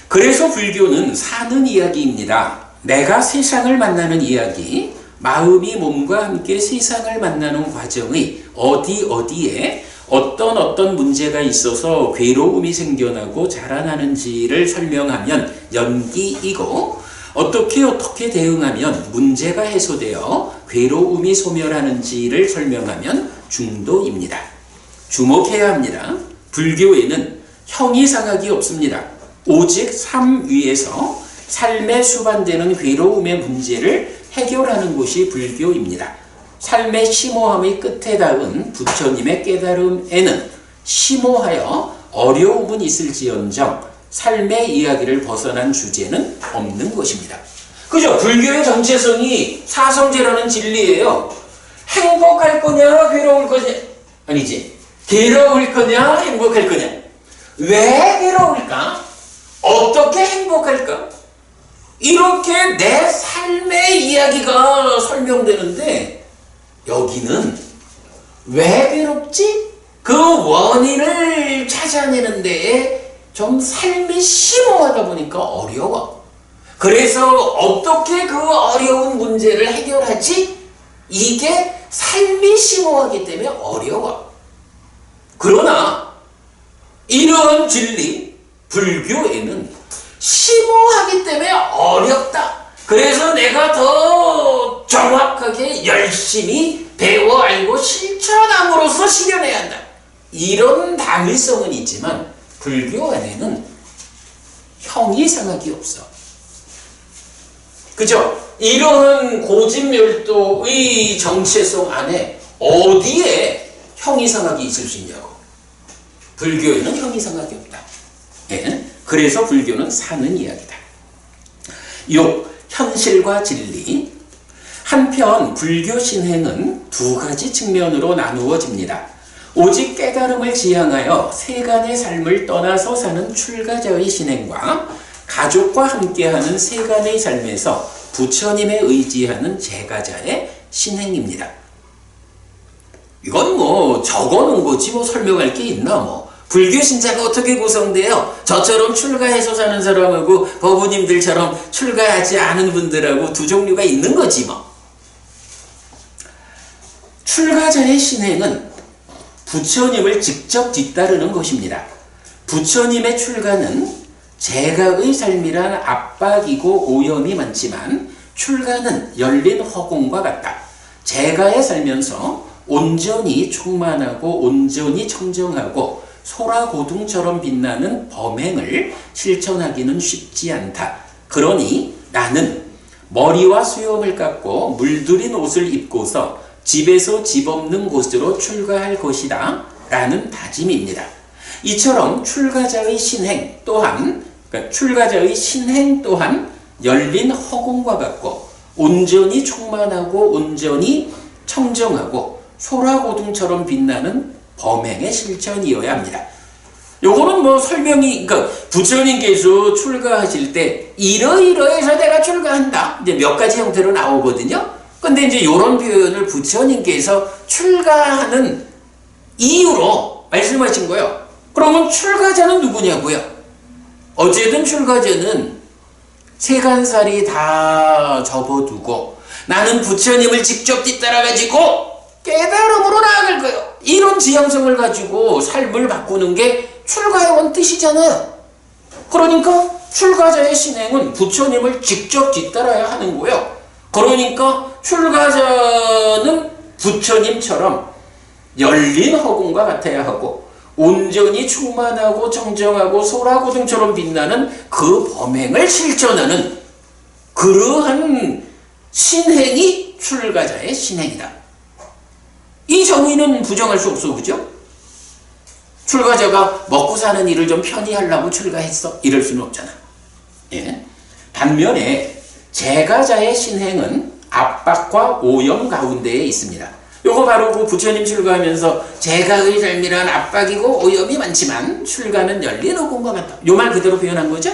그래서 불교는 사는 이야기입니다. 내가 세상을 만나는 이야기, 마음이 몸과 함께 세상을 만나는 과정의 어디에 어떤 문제가 있어서 괴로움이 생겨나고 자라나는지를 설명하면 연기이고, 어떻게 대응하면 문제가 해소되어 괴로움이 소멸하는지를 설명하면 중도입니다. 주목해야 합니다. 불교에는 형이상학이 없습니다. 오직 삶 위에서 삶에 수반되는 괴로움의 문제를 해결하는 것이 불교입니다. 삶의 심오함의 끝에 닿은 부처님의 깨달음에는 심오하여 어려움은 있을지언정 삶의 이야기를 벗어난 주제는 없는 것입니다. 그죠? 불교의 정체성이 사성제라는 진리예요. 행복할 거냐 괴로울 거냐? 아니지. 괴로울 거냐 행복할 거냐? 왜 괴로울까? 어떻게 행복할까? 이렇게 내 삶의 이야기가 설명되는데, 여기는 왜 괴롭지? 그 원인을 찾아내는 데에 좀 삶이 심오하다 보니까 어려워. 그래서 어떻게 그 어려운 문제를 해결하지? 이게 삶이 심오하기 때문에 어려워. 그러나 이러한 진리, 불교에는 심오하기 때문에 어렵다. 그래서 내가 더 정확하게 열심히 배워 알고 실천함으로써 실현해야 한다. 이런 당위성은 있지만 불교 안에는 형이상학이 없어. 그죠? 이러한 고집멸도의 정체성 안에 어디에 형이상학이 있을 수 있냐고. 불교에는 형이상학이 없다. 예? 그래서 불교는 사는 이야기다. 6. 현실과 진리. 한편 불교 신행은 두 가지 측면으로 나누어집니다. 오직 깨달음을 지향하여 세간의 삶을 떠나서 사는 출가자의 신행과 가족과 함께하는 세간의 삶에서 부처님에 의지하는 제가자의 신행입니다. 이건 뭐 적어놓은 거지 뭐 설명할 게 있나 뭐. 불교 신자가 어떻게 구성돼요? 저처럼 출가해서 사는 사람하고 법부님들처럼 출가하지 않은 분들하고 두 종류가 있는 거지 뭐. 출가자의 신행은 부처님을 직접 뒤따르는 것입니다. 부처님의 출가는 제가의 삶이란 압박이고 오염이 많지만 출가는 열린 허공과 같다. 제가에 살면서 온전히 충만하고 온전히 청정하고 소라고둥처럼 빛나는 범행을 실천하기는 쉽지 않다. 그러니 나는 머리와 수염을 깎고 물들인 옷을 입고서 집에서 집 없는 곳으로 출가할 것이다 라는 다짐입니다. 이처럼 출가자의 신행 또한 그러니까 출가자의 신행 또한 열린 허공과 같고 온전히 충만하고 온전히 청정하고 소라고등처럼 빛나는 범행의 실천이어야 합니다. 요거는 뭐 설명이, 그러니까 부처님께서 출가하실 때 이러이러해서 내가 출가한다, 이제 몇 가지 형태로 나오거든요. 근데 이제 요런 표현을 부처님께서 출가하는 이유로 말씀하신 거예요. 그러면 출가자는 누구냐고요? 어쨌든 출가자는 세간살이 다 접어두고 나는 부처님을 직접 뒤따라가지고 깨달음으로 나아갈 거예요. 이런 지향성을 가지고 삶을 바꾸는 게 출가의 원뜻이잖아요. 그러니까 출가자의 신행은 부처님을 직접 뒤따라야 하는 거예요. 그러니까 출가자는 부처님처럼 열린 허공과 같아야 하고 온전히 충만하고 정정하고 소라고등처럼 빛나는 그 범행을 실천하는 그러한 신행이 출가자의 신행이다. 이 정의는 부정할 수 없어, 그죠? 출가자가 먹고 사는 일을 좀 편히 하려고 출가했어? 이럴 수는 없잖아. 예? 반면에 제가자의 신행은 압박과 오염 가운데에 있습니다. 요거 바로 그 부처님 출가하면서 제가의 삶이란 압박이고 오염이 많지만 출가는 열린 허공과 같다. 요 말 그대로 표현한 거죠?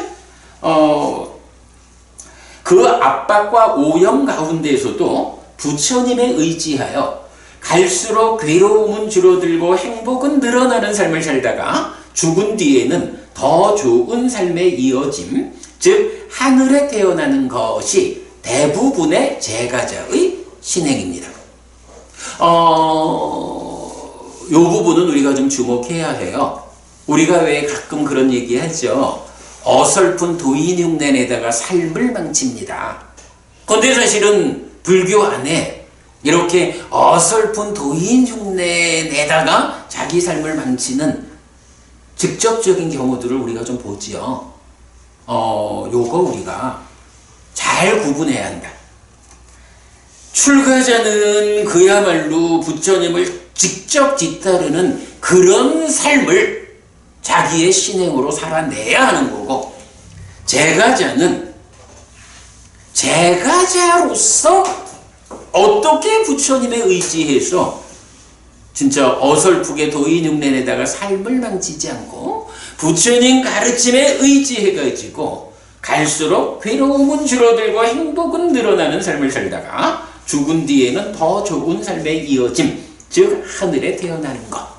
그 압박과 오염 가운데에서도 부처님에 의지하여 갈수록 괴로움은 줄어들고 행복은 늘어나는 삶을 살다가 죽은 뒤에는 더 좋은 삶의 이어짐, 즉 하늘에 태어나는 것이 대부분의 제가자의 신행입니다. 요 부분은 우리가 좀 주목해야 해요. 우리가 왜 가끔 그런 얘기 하죠. 어설픈 도인 흉내내다가 삶을 망칩니다. 근데 사실은 불교 안에 이렇게 어설픈 도인 흉내 내다가 자기 삶을 망치는 직접적인 경우들을 우리가 좀 보지요. 요거 우리가 잘 구분해야 한다. 출가자는 그야말로 부처님을 직접 뒤따르는 그런 삶을 자기의 신행으로 살아내야 하는 거고, 제가자는 제가자로서 어떻게 부처님에 의지해서 진짜 어설프게 도인 흉내내다가 삶을 망치지 않고 부처님 가르침에 의지해가지고 갈수록 괴로움은 줄어들고 행복은 늘어나는 삶을 살다가 죽은 뒤에는 더 좋은 삶의 이어짐, 즉 하늘에 태어나는 것.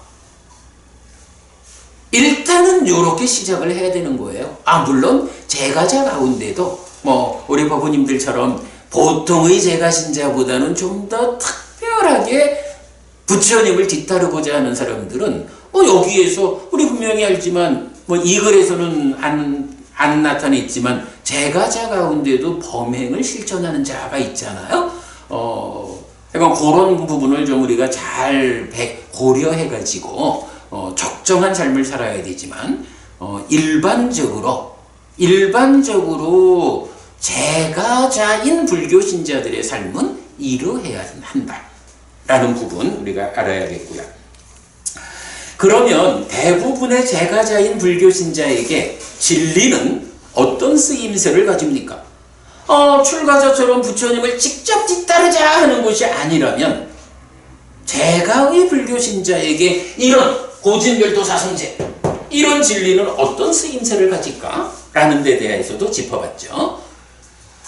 일단은 이렇게 시작을 해야 되는 거예요. 물론 제가자 가운데도 뭐 우리 법부님들처럼 보통의 제가신자보다는 좀 더 특별하게 부처님을 뒤따르고자 하는 사람들은 여기에서 우리 분명히 알지만 뭐 이 글에서는 안 나타냈지만 제가자 가운데도 범행을 실천하는 자가 있잖아요. 그러니까 그런 부분을 좀 우리가 잘 고려해가지고 적정한 삶을 살아야 되지만 일반적으로 제가자인 불교 신자들의 삶은 이러해야 한다라는 부분 우리가 알아야겠고요. 그러면 대부분의 제가자인 불교 신자에게 진리는 어떤 쓰임새를 가집니까? 출가자처럼 부처님을 직접 뒤따르자 하는 것이 아니라면 제가의 불교 신자에게 이런 고진별도사성제, 이런 진리는 어떤 쓰임새를 가질까? 라는 데 대해서도 짚어봤죠.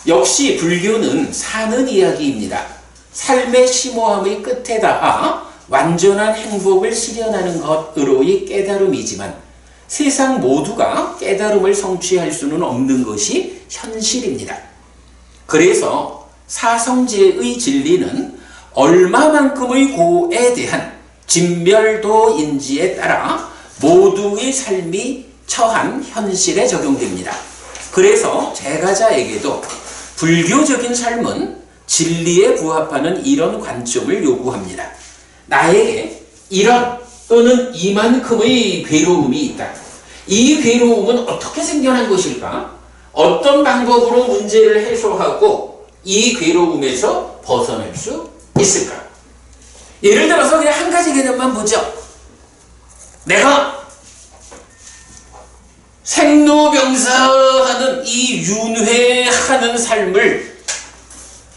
역시 불교는 사는 이야기입니다. 삶의 심오함의 끝에 닿아 완전한 행복을 실현하는 것으로의 깨달음이지만 세상 모두가 깨달음을 성취할 수는 없는 것이 현실입니다. 그래서 사성제의 진리는 얼마만큼의 고에 대한 진멸도인지에 따라 모두의 삶이 처한 현실에 적용됩니다. 그래서 제가자에게도 불교적인 삶은 진리에 부합하는 이런 관점을 요구합니다. 나에게 이런 또는 이만큼의 괴로움이 있다. 이 괴로움은 어떻게 생겨난 것일까? 어떤 방법으로 문제를 해소하고 이 괴로움에서 벗어날 수 있을까? 예를 들어서 그냥 한 가지 개념만 보죠. 내가 생로병사하는 이 윤회하는 삶을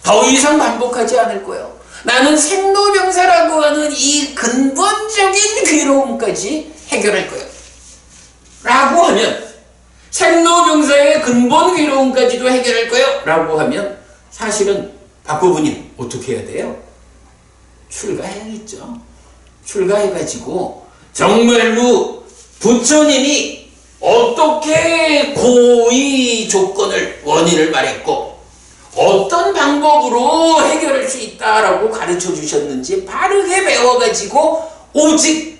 더 이상 반복하지 않을 거예요. 나는 생로병사라고 하는 이 근본적인 괴로움까지 해결할 거예요. 라고 하면, 생로병사의 근본 괴로움까지도 해결할 거예요. 라고 하면, 사실은 박 부부님 어떻게 해야 돼요? 출가해야겠죠. 출가해가지고 정말로 부처님이 어떻게 고의 조건을, 원인을 말했고 어떤 방법으로 해결할 수 있다라고 가르쳐 주셨는지 바르게 배워가지고 오직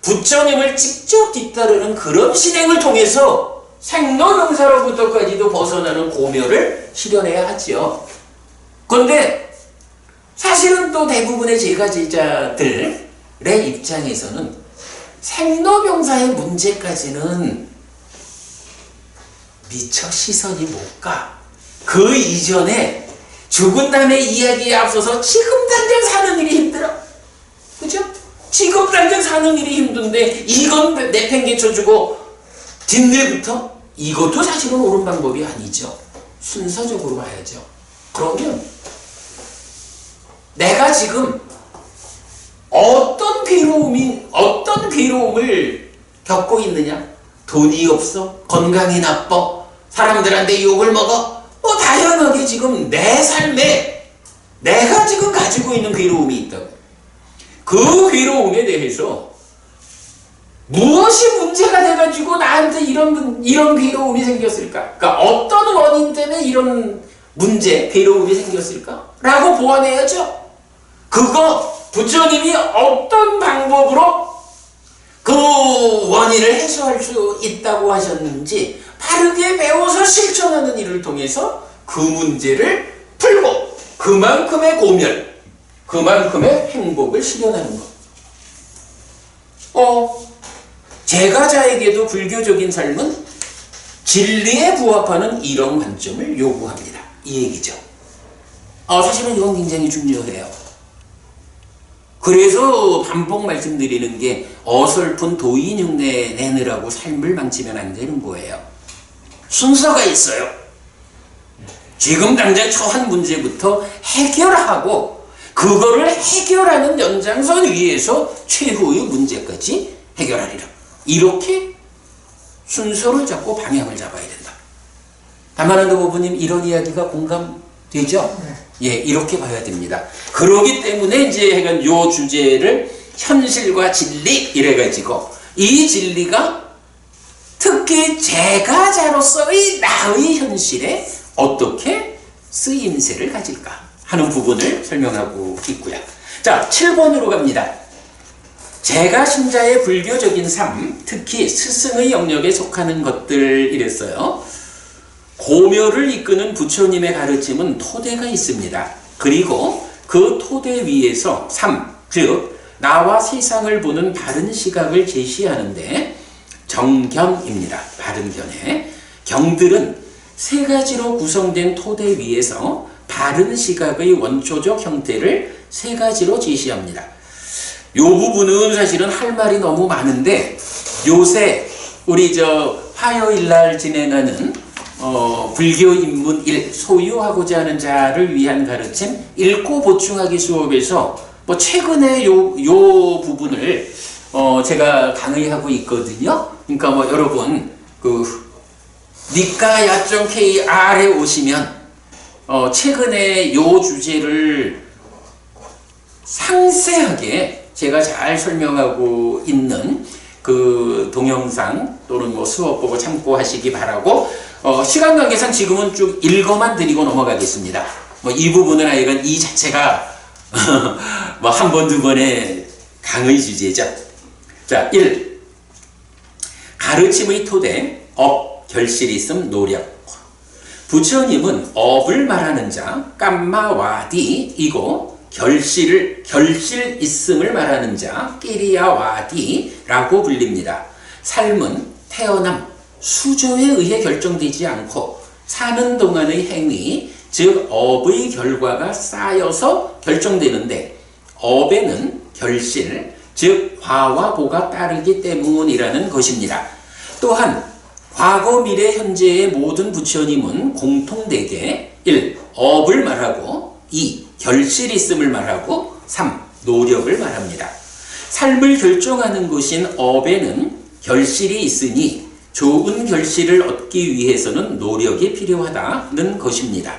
부처님을 직접 뒤따르는 그런 실행을 통해서 생로병사로부터까지도 벗어나는 고묘를 실현해야 하지요. 그런데 사실은 또 대부분의 제가제자들의 입장에서는 생로병사의 문제까지는 미처 시선이 못 가. 그 이전에 죽은 다음에 이야기에 앞서서 지금 당장 사는 일이 힘들어. 그죠? 지금 당장 사는 일이 힘든데 이건 내팽개쳐주고 뒷내부터? 이것도 사실은 옳은 방법이 아니죠. 순서적으로 봐야죠. 그러면 내가 지금 어떤 괴로움을 겪고 있느냐? 돈이 없어? 건강이 나빠? 사람들한테 욕을 먹어? 다양하게 지금 내 삶에 내가 지금 가지고 있는 괴로움이 있다고. 그 괴로움에 대해서 무엇이 문제가 돼가지고 나한테 이런 괴로움이 생겼을까? 그러니까 어떤 원인 때문에 이런 문제, 괴로움이 생겼을까? 라고 보완해야죠. 그거 부처님이 어떤 방법으로 그 원인을 해소할 수 있다고 하셨는지 바르게 배워서 실천하는 일을 통해서 그 문제를 풀고 그만큼의 고멸, 그만큼의 행복을 실현하는 것. 제가자에게도 불교적인 삶은 진리에 부합하는 이런 관점을 요구합니다. 이 얘기죠. 사실은 이건 굉장히 중요해요. 그래서 반복 말씀드리는 게 어설픈 도인 흉내 내느라고 삶을 망치면 안 되는 거예요. 순서가 있어요. 지금 당장 처한 문제부터 해결하고 그거를 해결하는 연장선 위에서 최후의 문제까지 해결하리라. 이렇게 순서를 잡고 방향을 잡아야 된다. 다만한도 부부님 이런 이야기가 공감되죠? 예, 이렇게 봐야 됩니다. 그러기 때문에 이제 요 주제를 현실과 진리 이래가지고 이 진리가 특히 제가자로서의 나의 현실에 어떻게 쓰임새를 가질까 하는 부분을 설명하고 있고요. 자, 7번으로 갑니다. 제가 신자의 불교적인 삶, 특히 스승의 영역에 속하는 것들 이랬어요. 고묘를 이끄는 부처님의 가르침은 토대가 있습니다. 그리고 그 토대 위에서 삶, 즉 나와 세상을 보는 바른 시각을 제시하는데 정견입니다. 바른 견해. 경들은 세 가지로 구성된 토대 위에서 바른 시각의 원초적 형태를 세 가지로 제시합니다. 이 부분은 사실은 할 말이 너무 많은데 요새 우리 화요일날 진행하는 불교 입문 1 소유하고자 하는 자를 위한 가르침 읽고 보충하기 수업에서 최근에 요 부분을 제가 강의하고 있거든요. 그러니까 여러분 니카야.kr에 오시면 최근에 요 주제를 상세하게 제가 잘 설명하고 있는 그 동영상 또는 수업 보고 참고하시기 바라고 시간 관계상 지금은 쭉 읽어만 드리고 넘어가겠습니다. 이 부분은 하여간 이 자체가 한 번, 두 번의 강의 주제죠. 자, 1. 가르침의 토대, 업, 결실 있음, 노력. 부처님은 업을 말하는 자, 깜마와디이고 결실 있음을 말하는 자, 끼리야와디라고 불립니다. 삶은 태어남, 수조에 의해 결정되지 않고 사는 동안의 행위, 즉 업의 결과가 쌓여서 결정되는데 업에는 결실, 즉 화와 보가 따르기 때문이라는 것입니다. 또한 과거, 미래, 현재의 모든 부처님은 공통되게 1. 업을 말하고 2. 결실이 있음을 말하고 3. 노력을 말합니다. 삶을 결정하는 것인 업에는 결실이 있으니 좋은 결실을 얻기 위해서는 노력이 필요하다는 것입니다.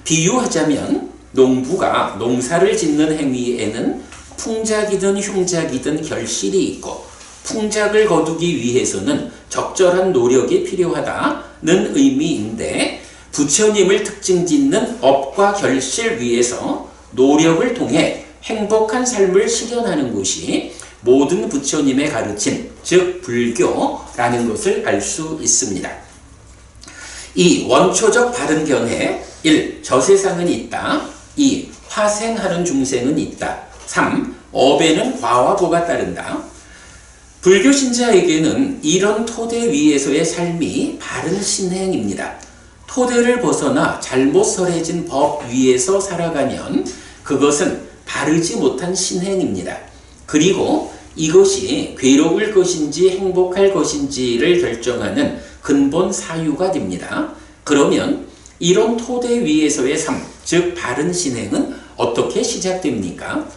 비유하자면 농부가 농사를 짓는 행위에는 풍작이든 흉작이든 결실이 있고 풍작을 거두기 위해서는 적절한 노력이 필요하다는 의미인데 부처님을 특징 짓는 업과 결실 위에서 노력을 통해 행복한 삶을 실현하는 것이 모든 부처님의 가르침, 즉 불교라는 것을 알 수 있습니다. 2. 원초적 바른 견해 1. 저 세상은 있다. 2. 화생하는 중생은 있다. 3. 업에는 과와 보가 따른다. 불교 신자에게는 이런 토대 위에서의 삶이 바른 신행입니다. 토대를 벗어나 잘못 설해진 법 위에서 살아가면 그것은 바르지 못한 신행입니다. 그리고 이것이 괴로울 것인지 행복할 것인지를 결정하는 근본 사유가 됩니다. 그러면 이런 토대 위에서의 삶, 즉 바른 신행은 어떻게 시작됩니까?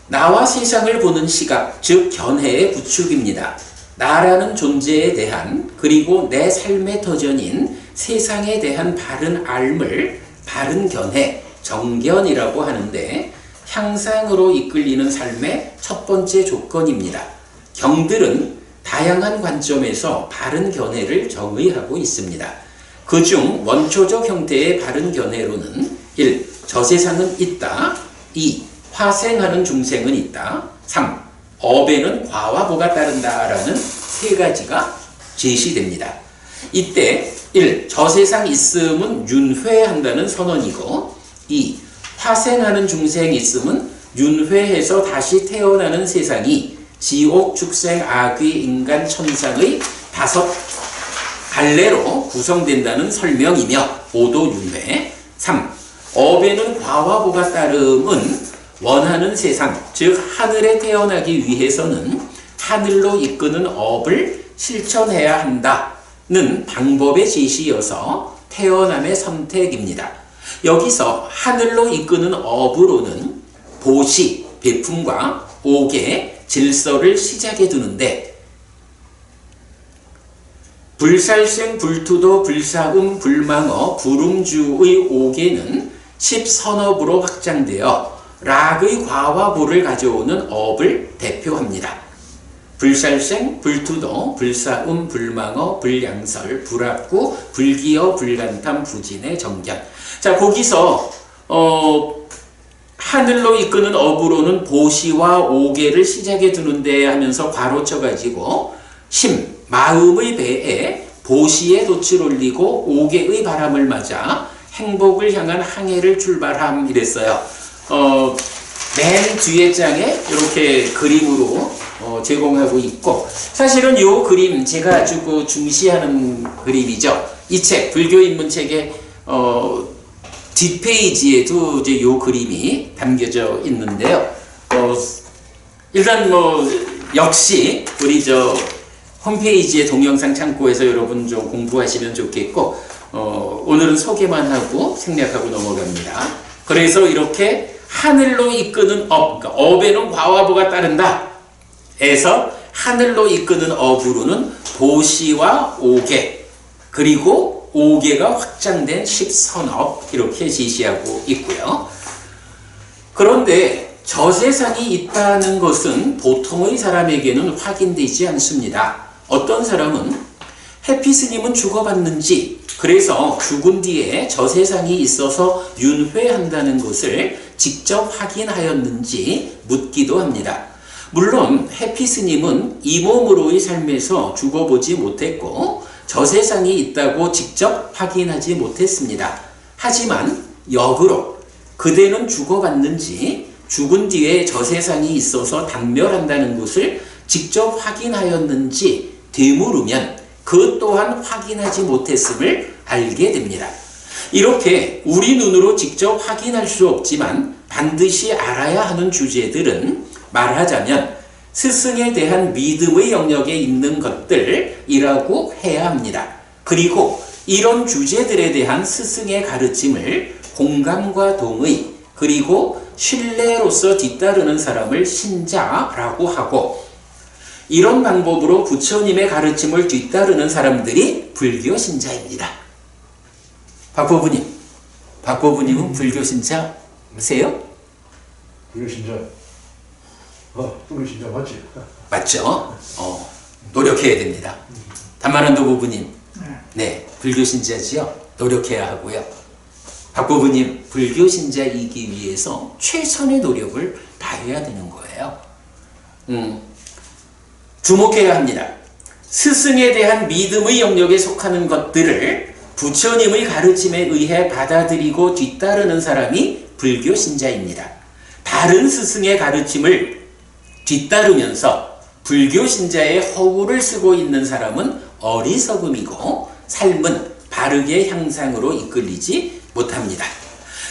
나와 세상을 보는 시각, 즉 견해의 구축입니다. 나라는 존재에 대한 그리고 내 삶의 터전인 세상에 대한 바른 알을 바른 견해, 정견이라고 하는데 향상으로 이끌리는 삶의 첫 번째 조건입니다. 경들은 다양한 관점에서 바른 견해를 정의하고 있습니다. 그중 원초적 형태의 바른 견해로는 1. 저 세상은 있다. 2. 화생하는 중생은 있다. 3. 업에는 과와 보가 따른다라는 세 가지가 제시됩니다. 이때 1. 저 세상 있음은 윤회한다는 선언이고 2. 화생하는 중생 있음은 윤회해서 다시 태어나는 세상이 지옥, 축생, 악귀, 인간, 천상의 5 갈래로 구성된다는 설명이며 오도윤회. 3. 업에는 과와 보가 따름은 원하는 세상, 즉 하늘에 태어나기 위해서는 하늘로 이끄는 업을 실천해야 한다는 방법의 제시여서 태어남의 선택입니다. 여기서 하늘로 이끄는 업으로는 보시, 베품과 옥의 질서를 시작해 두는데 불살생, 불투도, 불사음, 불망어, 불음주의 옥에는 10선업으로 확장되어 락의 과와 보를 가져오는 업을 대표합니다. 불살생, 불투도, 불사음, 불망어, 불양설, 불합구, 불기어, 불간탐, 부진의 정견. 자, 거기서 하늘로 이끄는 업으로는 보시와 오계를 시작해 두는데 하면서 괄호 쳐가지고 마음의 배에 보시의 돛을 올리고 오계의 바람을 맞아 행복을 향한 항해를 출발함 이랬어요. 맨 뒤에 장에 이렇게 그림으로 제공하고 있고 사실은 이 그림 제가 아주 중시하는 그림이죠. 이 책 불교 입문책의 뒷페이지에도 이제 이 그림이 담겨져 있는데요. 일단 역시 우리 홈페이지의 동영상 창고에서 여러분 좀 공부하시면 좋겠고 오늘은 소개만 하고 생략하고 넘어갑니다. 그래서 이렇게 하늘로 이끄는 업, 그러니까 업에는 과와 보가 따른다 해서 하늘로 이끄는 업으로는 보시와 오계 그리고 오계가 확장된 10선업 이렇게 제시하고 있고요. 그런데 저 세상이 있다는 것은 보통의 사람에게는 확인되지 않습니다. 어떤 사람은 해피 스님은 죽어봤는지 그래서 죽은 뒤에 저 세상이 있어서 윤회한다는 것을 직접 확인하였는지 묻기도 합니다. 물론 해피 스님은 이 몸으로의 삶에서 죽어보지 못했고 저 세상이 있다고 직접 확인하지 못했습니다. 하지만 역으로 그대는 죽어봤는지 죽은 뒤에 저 세상이 있어서 단멸한다는 것을 직접 확인하였는지 되물으면 그 또한 확인하지 못했음을 알게 됩니다. 이렇게 우리 눈으로 직접 확인할 수 없지만 반드시 알아야 하는 주제들은 말하자면 스승에 대한 믿음의 영역에 있는 것들이라고 해야 합니다. 그리고 이런 주제들에 대한 스승의 가르침을 공감과 동의, 그리고 신뢰로서 뒤따르는 사람을 신자라고 하고, 이런 방법으로 부처님의 가르침을 뒤따르는 사람들이 불교 신자입니다. 박보부님은 불교 신자세요? 불교 신자. 불교 신자 맞지? 맞죠? 노력해야 됩니다. 담마란도 부부님, 네, 불교 신자지요? 노력해야 하고요. 박부부님, 불교 신자이기 위해서 최선의 노력을 다해야 되는 거예요. 주목해야 합니다. 스승에 대한 믿음의 영역에 속하는 것들을 부처님의 가르침에 의해 받아들이고 뒤따르는 사람이 불교 신자입니다. 다른 스승의 가르침을 뒤따르면서 불교 신자의 허울을 쓰고 있는 사람은 어리석음이고 삶은 바르게 향상으로 이끌리지 못합니다.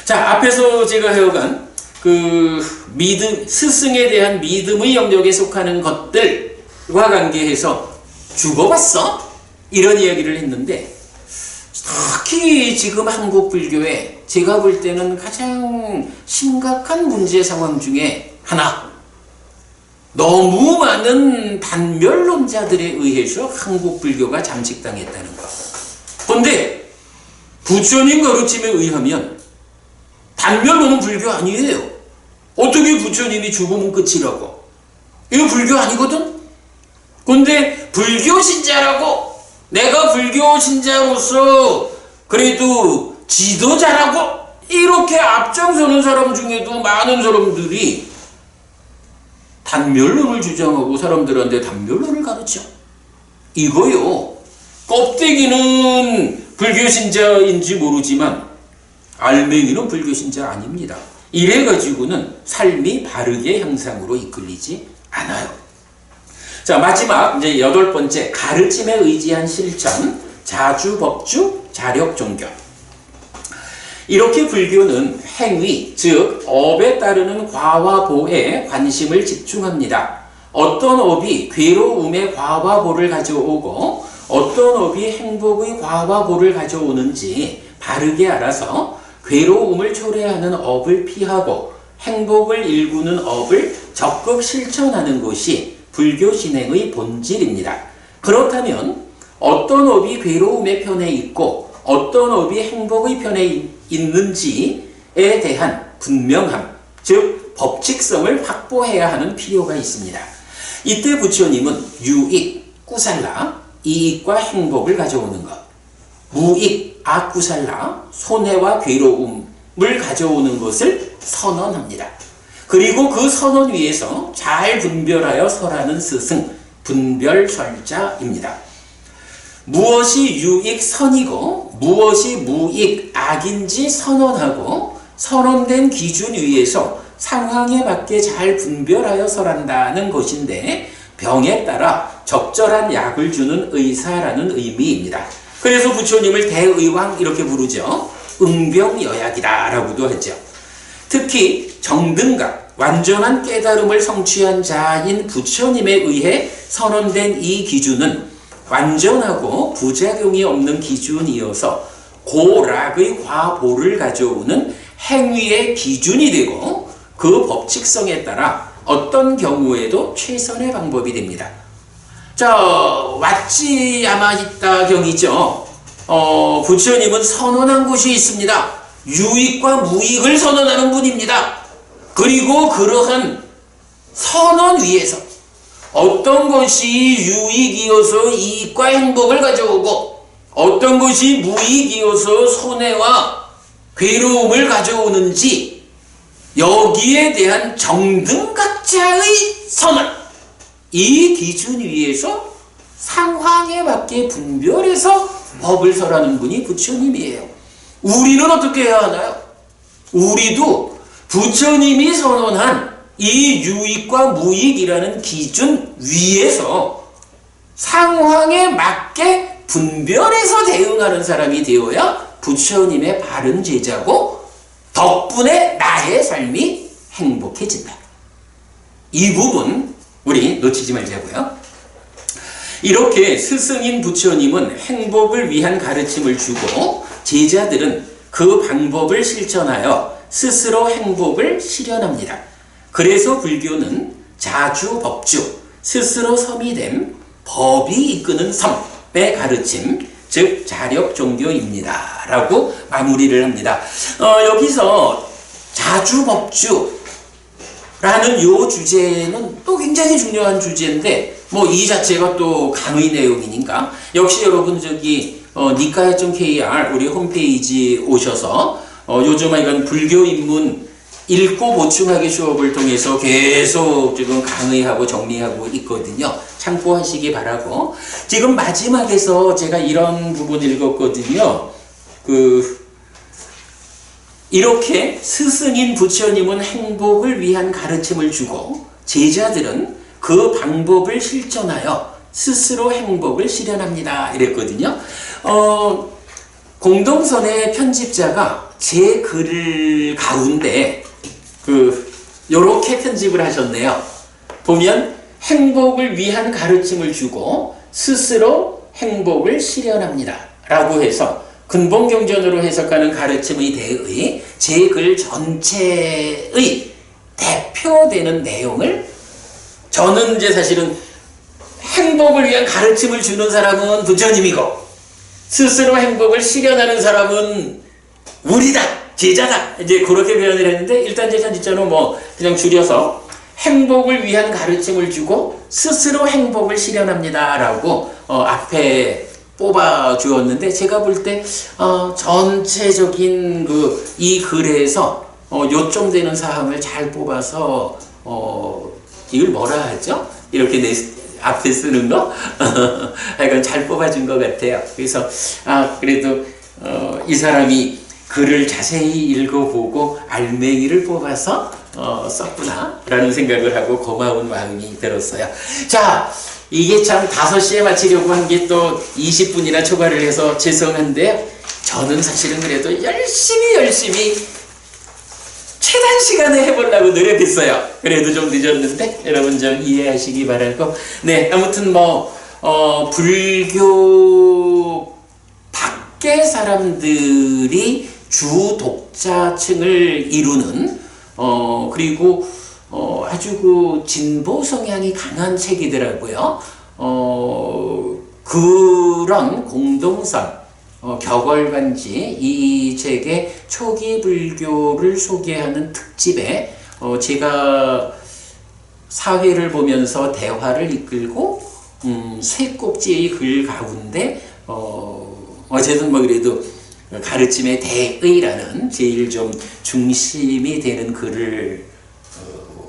자, 앞에서 제가 해오간 스승에 대한 믿음의 영역에 속하는 것들과 관계해서 죽어봤어? 이런 이야기를 했는데, 특히 지금 한국 불교에 제가 볼 때는 가장 심각한 문제 상황 중에 하나, 너무 많은 단멸론자들에 의해서 한국 불교가 잠식당했다는 것. 그런데 부처님 가르침에 의하면 단멸론은 불교 아니에요. 어떻게 부처님이 죽으면 끝이라고? 이거 불교 아니거든? 그런데 불교 신자라고, 내가 불교 신자로서 그래도 지도자라고 이렇게 앞장서는 사람 중에도 많은 사람들이 단멸론을 주장하고 사람들한테 단멸론을 가르쳐. 이거요. 껍데기는 불교신자인지 모르지만 알맹이는 불교신자 아닙니다. 이래가지고는 삶이 바르게 향상으로 이끌리지 않아요. 자, 마지막 이제 8번째, 가르침에 의지한 실천, 자주법주, 자력종교. 이렇게 불교는 행위, 즉 업에 따르는 과와 보에 관심을 집중합니다. 어떤 업이 괴로움의 과와 보를 가져오고 어떤 업이 행복의 과와 보를 가져오는지 바르게 알아서 괴로움을 초래하는 업을 피하고 행복을 일구는 업을 적극 실천하는 것이 불교 신행의 본질입니다. 그렇다면 어떤 업이 괴로움의 편에 있고 어떤 업이 행복의 편에 있는지에 대한 분명함, 즉 법칙성을 확보해야 하는 필요가 있습니다. 이때 부처님은 유익, 꾸살라, 이익과 행복을 가져오는 것, 무익, 악꾸살라, 손해와 괴로움을 가져오는 것을 선언합니다. 그리고 그 선언 위에서 잘 분별하여 설하는 스승, 분별설자입니다. 무엇이 유익 선이고 무엇이 무익 악인지 선언하고 선언된 기준 위에서 상황에 맞게 잘 분별하여 설한다는 것인데, 병에 따라 적절한 약을 주는 의사라는 의미입니다. 그래서 부처님을 대의왕 이렇게 부르죠. 응병여약이다 라고도 하죠. 특히 정등각, 완전한 깨달음을 성취한 자인 부처님에 의해 선언된 이 기준은 완전하고 부작용이 없는 기준이어서 고락의 과보를 가져오는 행위의 기준이 되고 그 법칙성에 따라 어떤 경우에도 최선의 방법이 됩니다. 자, 왓지 야마히타 경이죠. 부처님은 선언한 것이 있습니다. 유익과 무익을 선언하는 분입니다. 그리고 그러한 선언 위에서 어떤 것이 유익이어서 이익과 행복을 가져오고 어떤 것이 무익이어서 손해와 괴로움을 가져오는지 여기에 대한 정등각자의 선언, 이 기준 위에서 상황에 맞게 분별해서 법을 설하는 분이 부처님이에요. 우리는 어떻게 해야 하나요? 우리도 부처님이 선언한 이 유익과 무익이라는 기준 위에서 상황에 맞게 분별해서 대응하는 사람이 되어야 부처님의 바른 제자고 덕분에 나의 삶이 행복해진다. 이 부분 우리 놓치지 말자고요. 이렇게 스승인 부처님은 행복을 위한 가르침을 주고 제자들은 그 방법을 실천하여 스스로 행복을 실현합니다. 그래서 불교는 자주법주, 스스로 섬이 됨, 법이 이끄는 섬의 가르침, 즉 자력종교입니다. 라고 마무리를 합니다. 여기서 자주법주 라는 요 주제는 또 굉장히 중요한 주제인데 이 자체가 또 강의 내용이니까 역시 여러분 니카야.kr 우리 홈페이지 오셔서 요즘 이건 불교 입문 읽고 보충하기 수업을 통해서 계속 지금 강의하고 정리하고 있거든요. 참고하시기 바라고. 지금 마지막에서 제가 이런 부분 읽었거든요. 이렇게 스승인 부처님은 행복을 위한 가르침을 주고 제자들은 그 방법을 실천하여 스스로 행복을 실현합니다. 이랬거든요. 공동선의 편집자가 제 글 가운데 요렇게 편집을 하셨네요. 보면 행복을 위한 가르침을 주고 스스로 행복을 실현합니다. 라고 해서 근본경전으로 해석하는 가르침의 대의 제 글 전체의 대표되는 내용을 저는 이제 사실은 행복을 위한 가르침을 주는 사람은 부처님이고 스스로 행복을 실현하는 사람은 우리다, 제자다. 이제 그렇게 표현을 했는데 일단 제가 진짜로 그냥 줄여서 행복을 위한 가르침을 주고 스스로 행복을 실현합니다. 라고 앞에 뽑아 주었는데 제가 볼 때 전체적인 이 글에서 요점 되는 사항을 잘 뽑아서 이걸 뭐라 하죠? 이렇게 앞에 쓰는 거? 하여간 잘 뽑아준 것 같아요. 그래서 그래도 이 사람이 글을 자세히 읽어보고 알맹이를 뽑아서 썼구나 라는 생각을 하고 고마운 마음이 들었어요. 자, 이게 참 5시에 마치려고 한 게 또 20분이나 초과를 해서 죄송한데요. 저는 사실은 그래도 열심히 최단 시간에 해보려고 노력했어요. 그래도 좀 늦었는데 여러분 좀 이해하시기 바라고. 네, 아무튼 불교 밖의 사람들이 주 독자층을 이루는 그리고 아주 진보 성향이 강한 책이더라고요. 그런 공동선 격월간지 이 책의 초기 불교를 소개하는 특집에 제가 사회를 보면서 대화를 이끌고 쇠꼭지의 글 가운데 어쨌든 그래도 가르침의 대의라는 제일 좀 중심이 되는 글을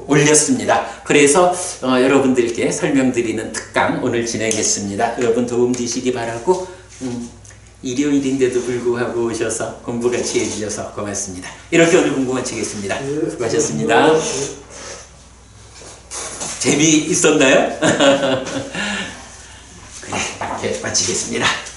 올렸습니다. 그래서 여러분들께 설명드리는 특강 오늘 진행했습니다. 여러분 도움 되시기 바라고 일요일인데도 불구하고 오셔서 공부 같이 해주셔서 고맙습니다. 이렇게 오늘 공부 마치겠습니다. 수고하셨습니다. 재미있었나요? 그래, 이렇게 마치겠습니다.